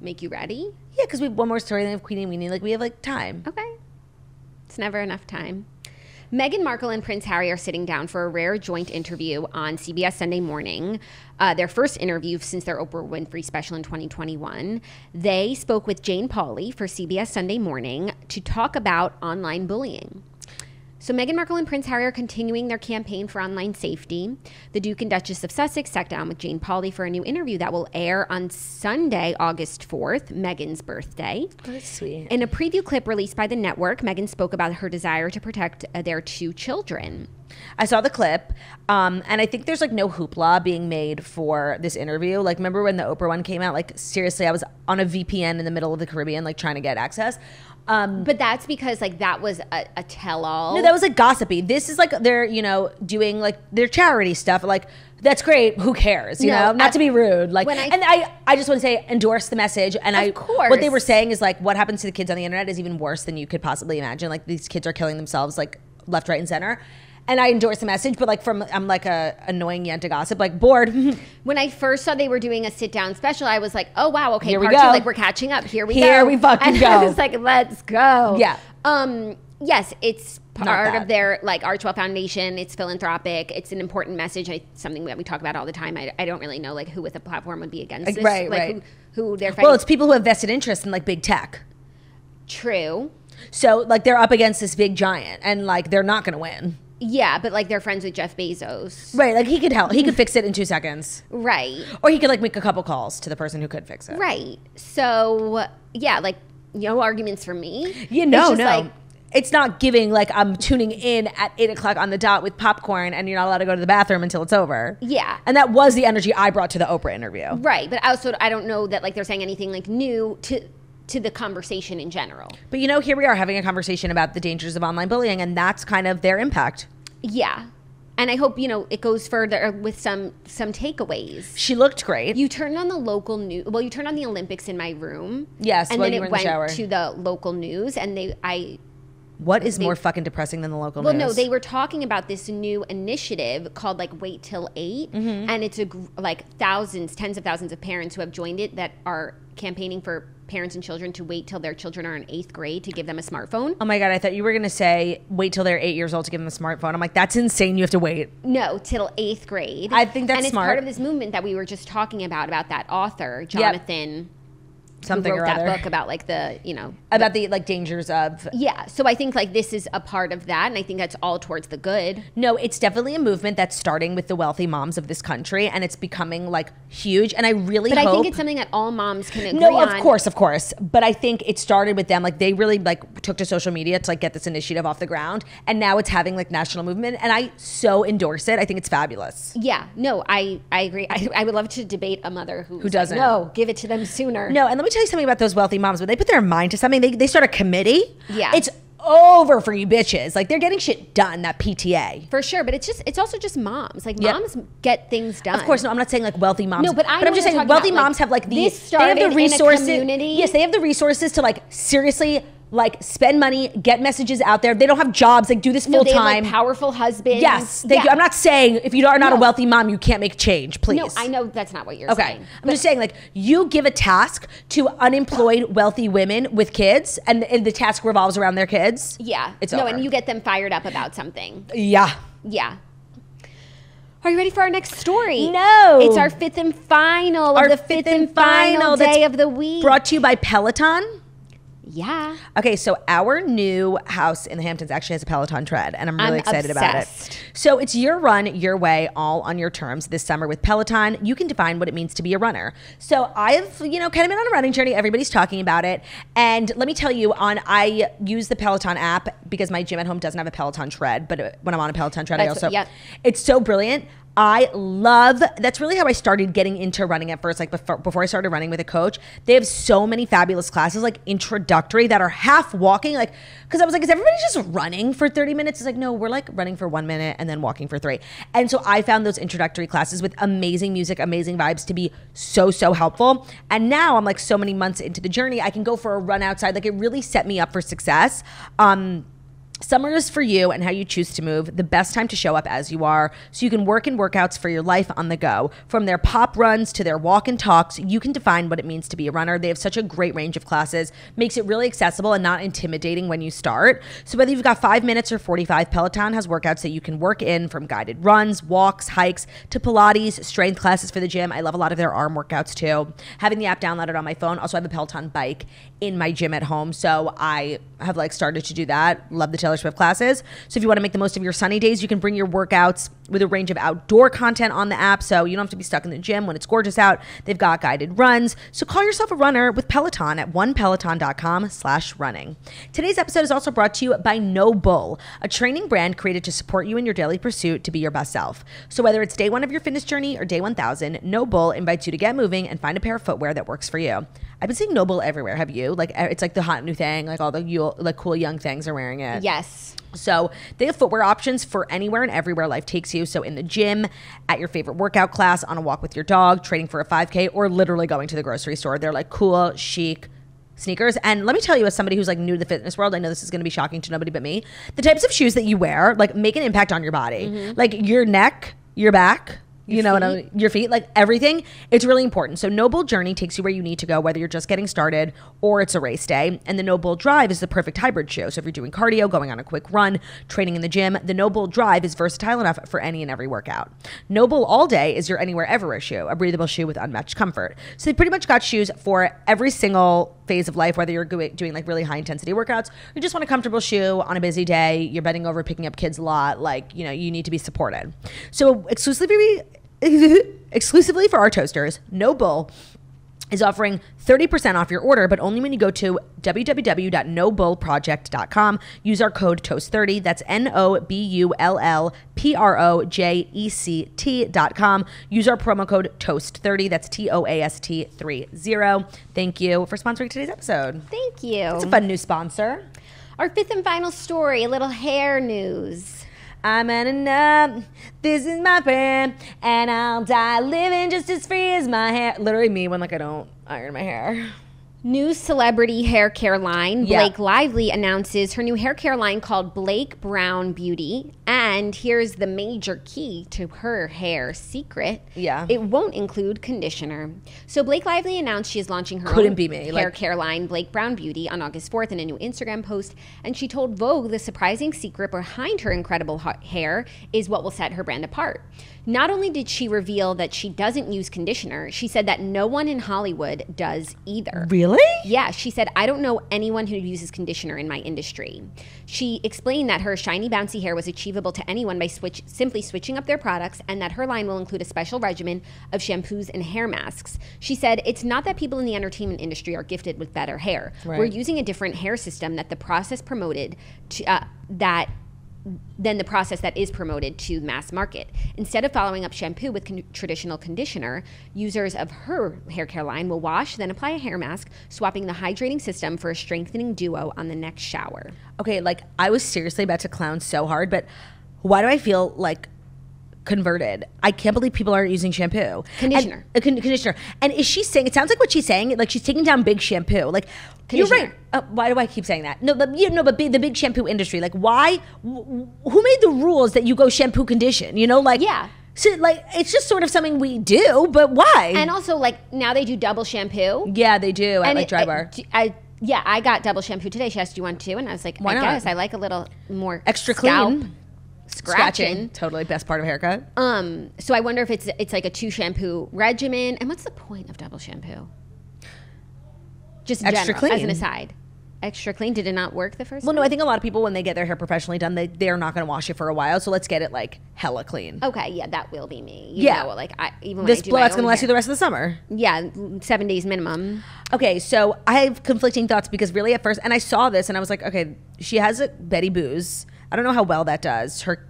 make you ready? Yeah, because we have one more story, then we have Queenie and Weenie. Like, we have, like, time. Okay. It's never enough time. Meghan Markle and Prince Harry are sitting down for a rare joint interview on CBS Sunday Morning. Their first interview since their Oprah Winfrey special in 2021. They spoke with Jane Pauley for CBS Sunday Morning to talk about online bullying. So Meghan Markle and Prince Harry are continuing their campaign for online safety. The Duke and Duchess of Sussex sat down with Jane Pauley for a new interview that will air on Sunday, August 4th, Meghan's birthday. Oh, that's sweet. In a preview clip released by the network, Meghan spoke about her desire to protect their 2 children. I saw the clip, and I think there's like no hoopla being made for this interview. Like, remember when the Oprah one came out? Like, seriously, I was on a VPN in the middle of the Caribbean, like trying to get access. But that's because like that was a tell-all. No, that was like gossipy. This is like they're, you know, doing like their charity stuff. Like, that's great. Who cares? You know, not to be rude. Like, I just want to say endorse the message. And of course. What they were saying is like what happens to the kids on the internet is even worse than you could possibly imagine. Like, these kids are killing themselves like left, right, and center. And I endorse the message, but like I'm like a annoying Yenta gossip, like bored. When I first saw they were doing a sit down special, I was like, oh wow, okay, Here part we two, go. like we're catching up. Here we go. Here we fucking and go. I was like, let's go. Yeah. Yes, it's part of their like Archwell Foundation. It's philanthropic. It's an important message. Something that we talk about all the time. I don't really know like who with a platform would be against this. Right. Who they're fighting. Well, it's people who have vested interest in like big tech. True. So like they're up against this big giant, and like they're not going to win. Yeah, but like they're friends with Jeff Bezos. Right, like he could help. He could fix it in 2 seconds. Right. Or he could like make a couple calls to the person who could fix it. Right. So, yeah, like no arguments for me. You know, no. Like, it's not giving like I'm tuning in at 8 o'clock on the dot with popcorn and you're not allowed to go to the bathroom until it's over. Yeah. And that was the energy I brought to the Oprah interview. Right. But also, I don't know that like they're saying anything like new to the conversation in general. But you know, here we are having a conversation about the dangers of online bullying, and that's kind of their impact. Yeah. And I hope, you know, it goes further with some takeaways. She looked great. You turned on the local news. Well, you turned on the Olympics in my room. Yes, and while then you were it in the shower. went to the local news, and What is more fucking depressing than the local news? Well, no, they were talking about this new initiative called like Wait Till 8, and it's like tens of thousands of parents who have joined it that are campaigning for parents and children to wait till their children are in 8th grade to give them a smartphone. Oh my God, I thought you were going to say wait till they're 8 years old to give them a smartphone. I'm like, that's insane. You have to wait. No, till 8th grade. I think that's smart. And it's smart. part of this movement that we were just talking about that author, Jonathan. Something who wrote or that other. book about like the, you know. About the like dangers of. Yeah. So I think like this is a part of that. And I think that's all towards the good. No, it's definitely a movement that's starting with the wealthy moms of this country. And it's becoming like huge. And I really hope. But I think it's something that all moms can agree No, on. of course. But I think it started with them. Like they really like took to social media to like get this initiative off the ground. And now it's having like national movement. And I so endorse it. I think it's fabulous. Yeah. No, I agree. I would love to debate a mother who doesn't. Like, no, give it to them sooner. No, and let me tell you something about those wealthy moms. When they put their mind to something, they start a committee. Yeah. It's over for you bitches. Like they're getting shit done, that PTA. For sure. But it's also just moms. Like moms get things done. Of course, no, I'm not saying like wealthy moms. No, but I'm just saying wealthy moms have like they have the resources. Yes, they have the resources to like seriously like spend money, get messages out there. They don't have jobs, like do this full they have, time. like, powerful husbands. Yes, thank you. I'm not saying if you are not a wealthy mom, you can't make change, please. No, I know that's not what you're saying. I'm just saying like you give a task to unemployed wealthy women with kids and the task revolves around their kids. Yeah. It's over. And you get them fired up about something. Yeah. Yeah. Are you ready for our next story? No. It's our fifth and final of the fifth and final day of the week. Brought to you by Peloton. Yeah. Okay, so our new house in the Hamptons actually has a Peloton tread, and I'm really excited about it. So it's your run, your way, all on your terms this summer with Peloton. You can define what it means to be a runner. So I've, kind of been on a running journey. Everybody's talking about it. And let me tell you, I use the Peloton app because my gym at home doesn't have a Peloton tread, but when I'm on a Peloton tread, it's so brilliant. That's really how I started getting into running at first, like before I started running with a coach. They have so many fabulous classes, like introductory, that are half walking, like, because I was like, is everybody just running for 30 minutes? It's like, no, we're like running for 1 minute and then walking for 3. And so I found those introductory classes with amazing music, amazing vibes to be so, so helpful. And now I'm like so many months into the journey, I can go for a run outside. Like it really set me up for success. Summer is for you and how you choose to move, the best time to show up as you are, so you can work in workouts for your life on the go. From their pop runs to their walk and talks, you can define what it means to be a runner. They have such a great range of classes, makes it really accessible and not intimidating when you start. So whether you've got 5 minutes or 45, Peloton has workouts that you can work in, from guided runs, walks, hikes, to Pilates, strength classes for the gym. I love a lot of their arm workouts too. Having the app downloaded on my phone. Also, I have a Peloton bike in my gym at home, so I have like started to do that. Love the Taylor Swift classes. So if you want to make the most of your sunny days, you can bring your workouts with a range of outdoor content on the app, so you don't have to be stuck in the gym when it's gorgeous out. They've got guided runs. So call yourself a runner with Peloton at onepeloton.com/running. Today's episode is also brought to you by No Bull, a training brand created to support you in your daily pursuit to be your best self. So whether it's day one of your fitness journey or day 1000, No Bull invites you to get moving and find a pair of footwear that works for you. I've been seeing No Bull everywhere. Have you? Like, it's like the hot new thing. Like all the cool young things are wearing it. Yes. So they have footwear options for anywhere and everywhere life takes you. So in the gym, at your favorite workout class, on a walk with your dog, training for a 5K, or literally going to the grocery store. They're like cool, chic sneakers. And let me tell you, as somebody who's like new to the fitness world, I know this is going to be shocking to nobody but me. The types of shoes that you wear like make an impact on your body. Like your neck, your back, your feet, like everything. It's really important. So No Bull Journey takes you where you need to go, whether you're just getting started or it's a race day. And the No Bull Drive is the perfect hybrid shoe. So if you're doing cardio, going on a quick run, training in the gym, the No Bull Drive is versatile enough for any and every workout. No Bull All Day is your anywhere everywhere shoe, a breathable shoe with unmatched comfort. So they pretty much got shoes for every single phase of life, whether you're doing like really high intensity workouts, you just want a comfortable shoe on a busy day, you're bending over picking up kids a lot, like, you need to be supported. So exclusively for our toasters, No Bull is offering 30% off your order, but only when you go to www.nobullproject.com. Use our code TOAST30. That's NOBULLPROJECT.com. Use our promo code TOAST30. That's TOAST30. Thank you for sponsoring today's episode. Thank you. It's a fun new sponsor. Our fifth and final story, a little hair news. I'm an enough, this is my plan, and I'll die living just as free as my hair. Literally me when like I don't iron my hair. New celebrity hair care line, Blake Lively, announces her new hair care line called Blake Brown Beauty. And here's the major key to her hair secret. Yeah. It won't include conditioner. So Blake Lively announced she is launching her own hair care line, Blake Brown Beauty, on August 4th in a new Instagram post. And she told Vogue the surprising secret behind her incredible hair is what will set her brand apart. Not only did she reveal that she doesn't use conditioner, she said that no one in Hollywood does either. Really? Yeah, she said, I don't know anyone who uses conditioner in my industry. She explained that her shiny, bouncy hair was achievable to anyone by simply switching up their products, and that her line will include a special regimen of shampoos and hair masks. She said, it's not that people in the entertainment industry are gifted with better hair. Right. We're using a different hair system that the process promoted to, than the process that is promoted to mass market. Instead of following up shampoo with traditional conditioner, users of her hair care line will wash, then apply a hair mask, swapping the hydrating system for a strengthening duo on the next shower. Okay, like I was seriously about to clown so hard, but why do I feel like converted? I can't believe people aren't using shampoo. Conditioner. Conditioner. And is she saying, it sounds like what she's saying, like she's taking down big shampoo. Like, you're right. Why do I keep saying that? No, but the big shampoo industry, like why, who made the rules that you go shampoo condition? Yeah. So like, it's just sort of something we do, but why? And also like now they do double shampoo. Yeah, they do at like Dry Bar. I got double shampoo today. She asked, do you want two? And I was like, Why not? guess I like a little more extra scalp clean. Scratching. Totally best part of a haircut. So I wonder if it's like a 2 shampoo regimen. And what's the point of double shampoo? Just in extra general, clean. as an aside. Extra clean. Did it not work the first time? Well, no, I think a lot of people when they get their hair professionally done, they're not going to wash it for a while. So let's get it like hella clean. Okay, yeah, that will be me. Even when this I do blowout's going to my last hair. you the rest of the summer. Yeah, 7 days minimum. Okay, so I have conflicting thoughts because really at first, and I saw this and I was like, okay, she has a Betty Booze. I don't know how well that does. Her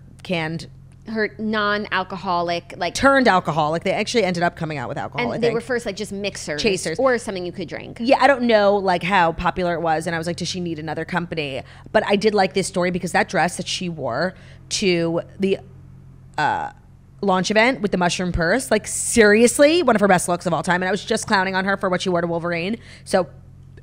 non-alcoholic, like turned alcoholic. They actually ended up coming out with alcohol. And they were first like just mixers, chasers, or something you could drink. Yeah, I don't know like how popular it was, and I was like, does she need another company? But I did like this story because that dress that she wore to the launch event with the mushroom purse, like seriously, one of her best looks of all time. And I was just clowning on her for what she wore to Wolverine. So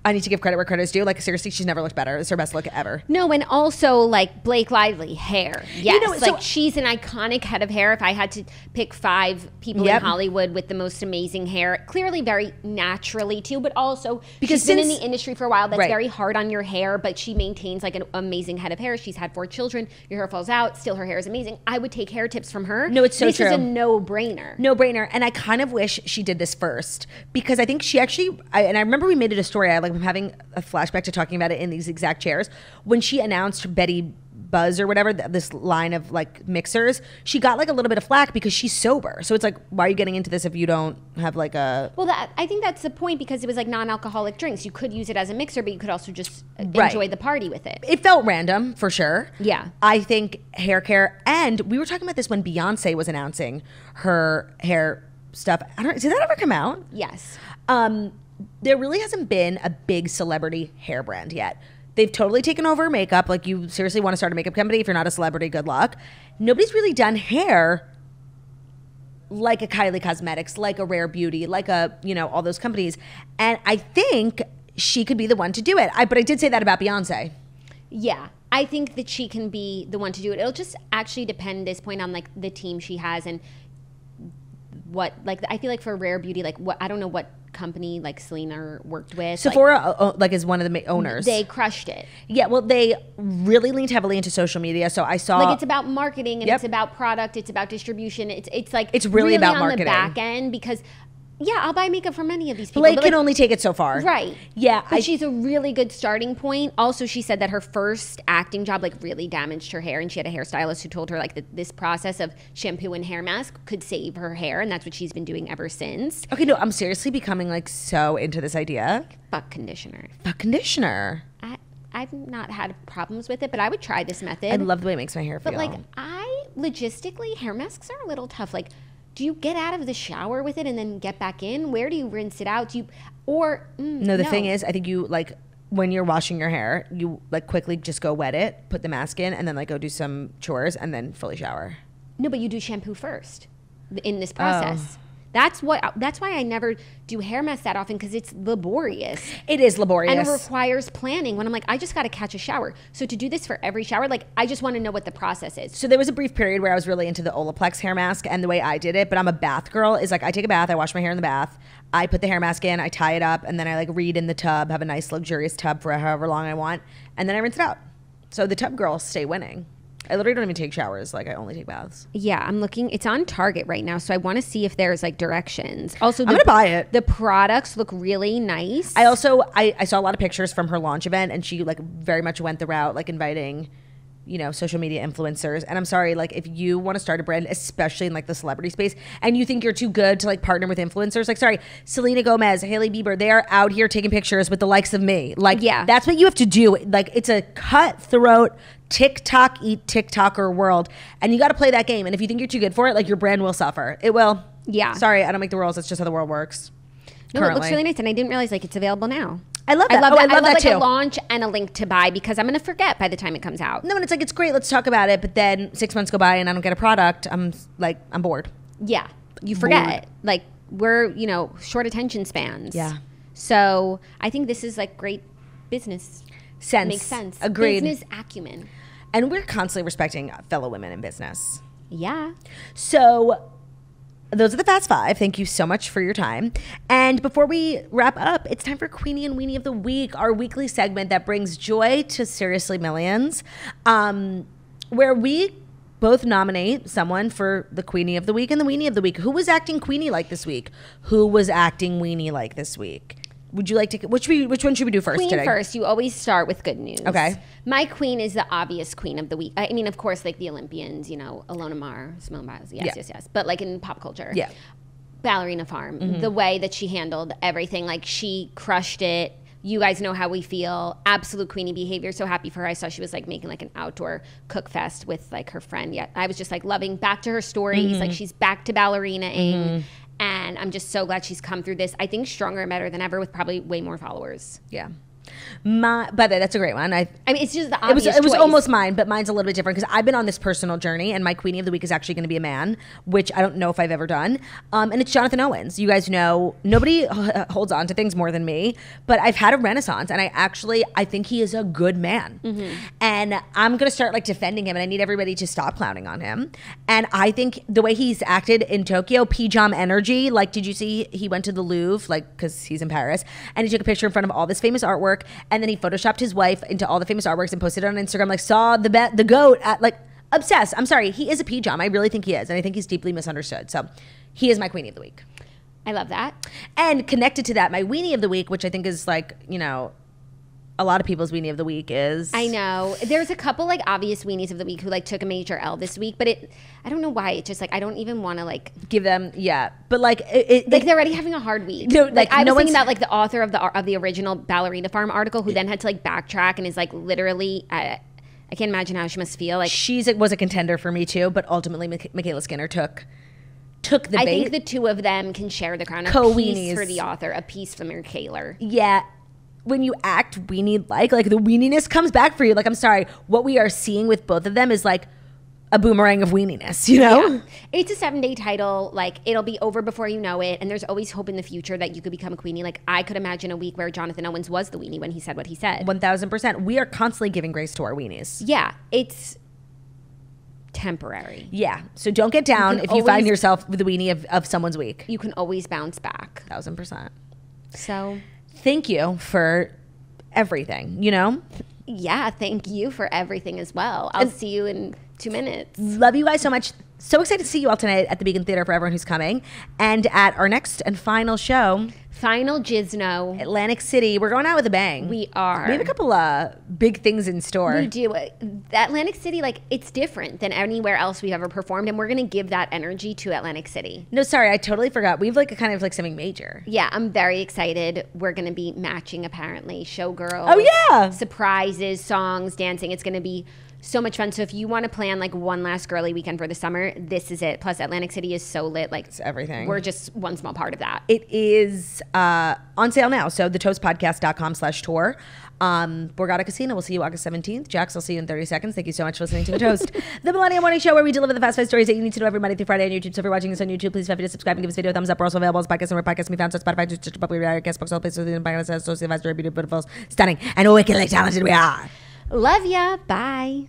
I need to give credit where credit is due. Like, seriously, she's never looked better. It's her best look ever. No, and also, like, Blake Lively, hair. Yes. You know, like, she's an iconic head of hair. If I had to pick 5 people in Hollywood with the most amazing hair, clearly very naturally, too, but also because she's been in the industry for a while. That's very hard on your hair, but she maintains, like, an amazing head of hair. She's had 4 children. Your hair falls out. Still, her hair is amazing. I would take hair tips from her. No, it's so true. This is a no-brainer. No-brainer. And I kind of wish she did this first because I think she actually, and I remember we made it a story. I'm having a flashback to talking about it in these exact chairs when she announced Betty Buzz or whatever, this line of like mixers, she got like a little bit of flack because she's sober. So it's like, why are you getting into this if you don't have like a... Well, I think that's the point, because it was like non-alcoholic drinks. You could use it as a mixer, but you could also just enjoy the party with it. It felt random, for sure. Yeah. I think Haircare, and we were talking about this when Beyonce was announcing her hair stuff. Did that ever come out? Yes. There really hasn't been a big celebrity hair brand yet. They've totally taken over makeup. Like, you seriously want to start a makeup company. If you're not a celebrity, good luck. Nobody's really done hair like a Kylie Cosmetics, like a Rare Beauty, like a, all those companies. And I think she could be the one to do it. But I did say that about Beyonce. Yeah. I think that she can be the one to do it. It'll just actually depend at this point on like the team she has and what, like, I feel like for Rare Beauty, like, what, I don't know what company like Selena worked with. Sephora is one of the owners. They crushed it. Yeah, well, they really leaned heavily into social media. So I saw, like, it's about marketing and it's about product, it's about distribution. It's like it's really about marketing on the back end, because I'll buy makeup from any of these people. Blake can only take it so far. Right. Yeah. But she's a really good starting point. Also, she said that her first acting job like really damaged her hair, and she had a hairstylist who told her like that this process of shampoo and hair mask could save her hair, and that's what she's been doing ever since. Okay, no, I'm seriously becoming like so into this idea. Fuck conditioner. Fuck conditioner. I've not had problems with it, but I would try this method. I love the way it makes my hair feel. But like, logistically, hair masks are a little tough. Like, do you get out of the shower with it and then get back in? Where do you rinse it out? No, the thing is, I think you like, when you're washing your hair, you like quickly just go wet it, put the mask in, and then like go do some chores and then fully shower. No, but you do shampoo first in this process. That's why I never do hair masks that often, because it's laborious. It is laborious. And it requires planning when I'm like, I just got to catch a shower. So to do this for every shower, like, I just want to know what the process is. So there was a brief period where I was really into the Olaplex hair mask, and the way I did it, but I'm a bath girl, is like I take a bath, I wash my hair in the bath, I put the hair mask in, I tie it up, and then I like read in the tub, have a nice luxurious tub for however long I want, and then I rinse it out. So the tub girls stay winning. I literally don't even take showers. Like, I only take baths. Yeah, I'm looking. It's on Target right now, so I want to see if there's like directions. Also, I'm gonna buy it. The products look really nice. I also I saw a lot of pictures from her launch event, and she like very much went the route like inviting, social media influencers. And I'm sorry, like, if you want to start a brand, especially in like the celebrity space, and you think you're too good to like partner with influencers, like, sorry, Selena Gomez, Hailey Bieber, they are out here taking pictures with the likes of me. Like, that's what you have to do. Like, it's a cutthroat TikTok eat TikToker world, and you got to play that game. And if you think you're too good for it, like, your brand will suffer. It will. Yeah. Sorry, I don't make the rules. That's just how the world works. No, it looks really nice, and I didn't realize like it's available now. I love that. I love that too. A launch and a link to buy, because I'm going to forget by the time it comes out. No, and it's like, it's great. Let's talk about it. But then 6 months go by and I don't get a product. I'm bored. Yeah. You forget. Like, we're, short attention spans. Yeah. So I think this is like great business sense. Makes sense. Agreed. Business acumen. And we're constantly respecting fellow women in business. Yeah. So those are the Fast Five. Thank you so much for your time. And before we wrap up, it's time for Queenie and Weenie of the Week, our weekly segment that brings joy to Seriously Millions, where we both nominate someone for the Queenie of the Week and the Weenie of the Week. Who was acting Queenie like this week? Who was acting Weenie like this week? Would you like to, which one should we do first Queen today? First. You always start with good news. Okay. My queen is the obvious queen of the week. I mean, of course, like the Olympians, Ilona Maher, Simone Biles. Yes. But like in pop culture. Yeah. Ballerina Farm. The way that she handled everything, like she crushed it. You guys know how we feel. Absolute Queenie behavior. So happy for her. I saw she was like making like an outdoor cook fest with like her friend. Yeah, I was just like loving back to her stories. Like she's back to ballerinaing. And I'm just so glad she's come through this. I think stronger and better than ever, with probably way more followers. Yeah. But that's a great one. I mean, it's just the obvious It was choice. almost mine, but mine's a little bit different because I've been on this personal journey, and my Queenie of the Week is actually going to be a man, which I don't know if I've ever done. And it's Jonathan Owens. You guys know nobody holds on to things more than me, but I've had a renaissance, and I think he is a good man. And I'm going to start like defending him, and I need everybody to stop clowning on him. And I think the way he's acted in Tokyo, Pijam energy, like, did you see he went to the Louvre, like, because he's in Paris, and he took a picture in front of all this famous artwork, and then he photoshopped his wife into all the famous artworks and posted it on Instagram, like, saw the goat at, like, obsessed. I'm sorry, he is a Pijam. I really think he is, and I think he's deeply misunderstood. So he is my Queenie of the Week. I love that. And connected to that, my Weenie of the Week, which I think is like, a lot of people's weenie of the week is. I know. There's a couple like obvious weenies of the week who like took a major L this week, but I don't know why. It's just like I don't even want to like give them but like they're already having a hard week. No, like I was thinking about like the author of the original Ballerina Farm article who then had to like backtrack and is like literally I can't imagine how she must feel. Like was a contender for me too, but ultimately Michaela Skinner took the bait. I think the two of them can share the crown. A piece for the author, a piece for Michaela. Yeah. When you act weenie like the weeniness comes back for you. Like, I'm sorry, what we are seeing with both of them is like a boomerang of weeniness, you know? Yeah. It's a 7-day title. Like, it'll be over before you know it. And there's always hope in the future that you could become a Queenie. Like, I could imagine a week where Jonathan Owens was the weenie when he said what he said. 1000%. We are constantly giving grace to our weenies. Yeah. It's temporary. Yeah. So don't get down if you find yourself with the weenie of someone's week. You can always bounce back. 1000%. So thank you for everything, you know? Yeah, thank you for everything as well. I'll see you in 2 minutes. Love you guys so much. So excited to see you all tonight at the Beacon Theater for everyone who's coming. And at our next and final show, Final Gizno, Atlantic City. We're going out with a bang. We are. We have a couple big things in store. We do. Atlantic City, like, it's different than anywhere else we've ever performed, and we're going to give that energy to Atlantic City. No, sorry, I totally forgot. We've like kind of like something major. Yeah, I'm very excited. We're going to be matching, apparently, showgirls. Oh, yeah. Surprises, songs, dancing. It's going to be so much fun. So if you want to plan like one last girly weekend for the summer, this is it. Plus Atlantic City is so lit. Like it's everything. We're just one small part of that. It is on sale now. So thetoastpodcast.com/tour. Borgata Casino. We'll see you August 17th. Jax, I'll see you in 30 seconds. Thank you so much for listening to The Toast, the Millennium Morning Show, where we deliver the fast five stories that you need to know every Monday through Friday on YouTube. So if you're watching this on YouTube, please feel free to subscribe and give this video a thumbs up. We're also available as podcasts and where podcasts can be found on Spotify, Stitcher, Popular, Guest Books, all places within the podcast, associate advisory, beautiful, stunning, and wickedly talented we are. Love ya. Bye.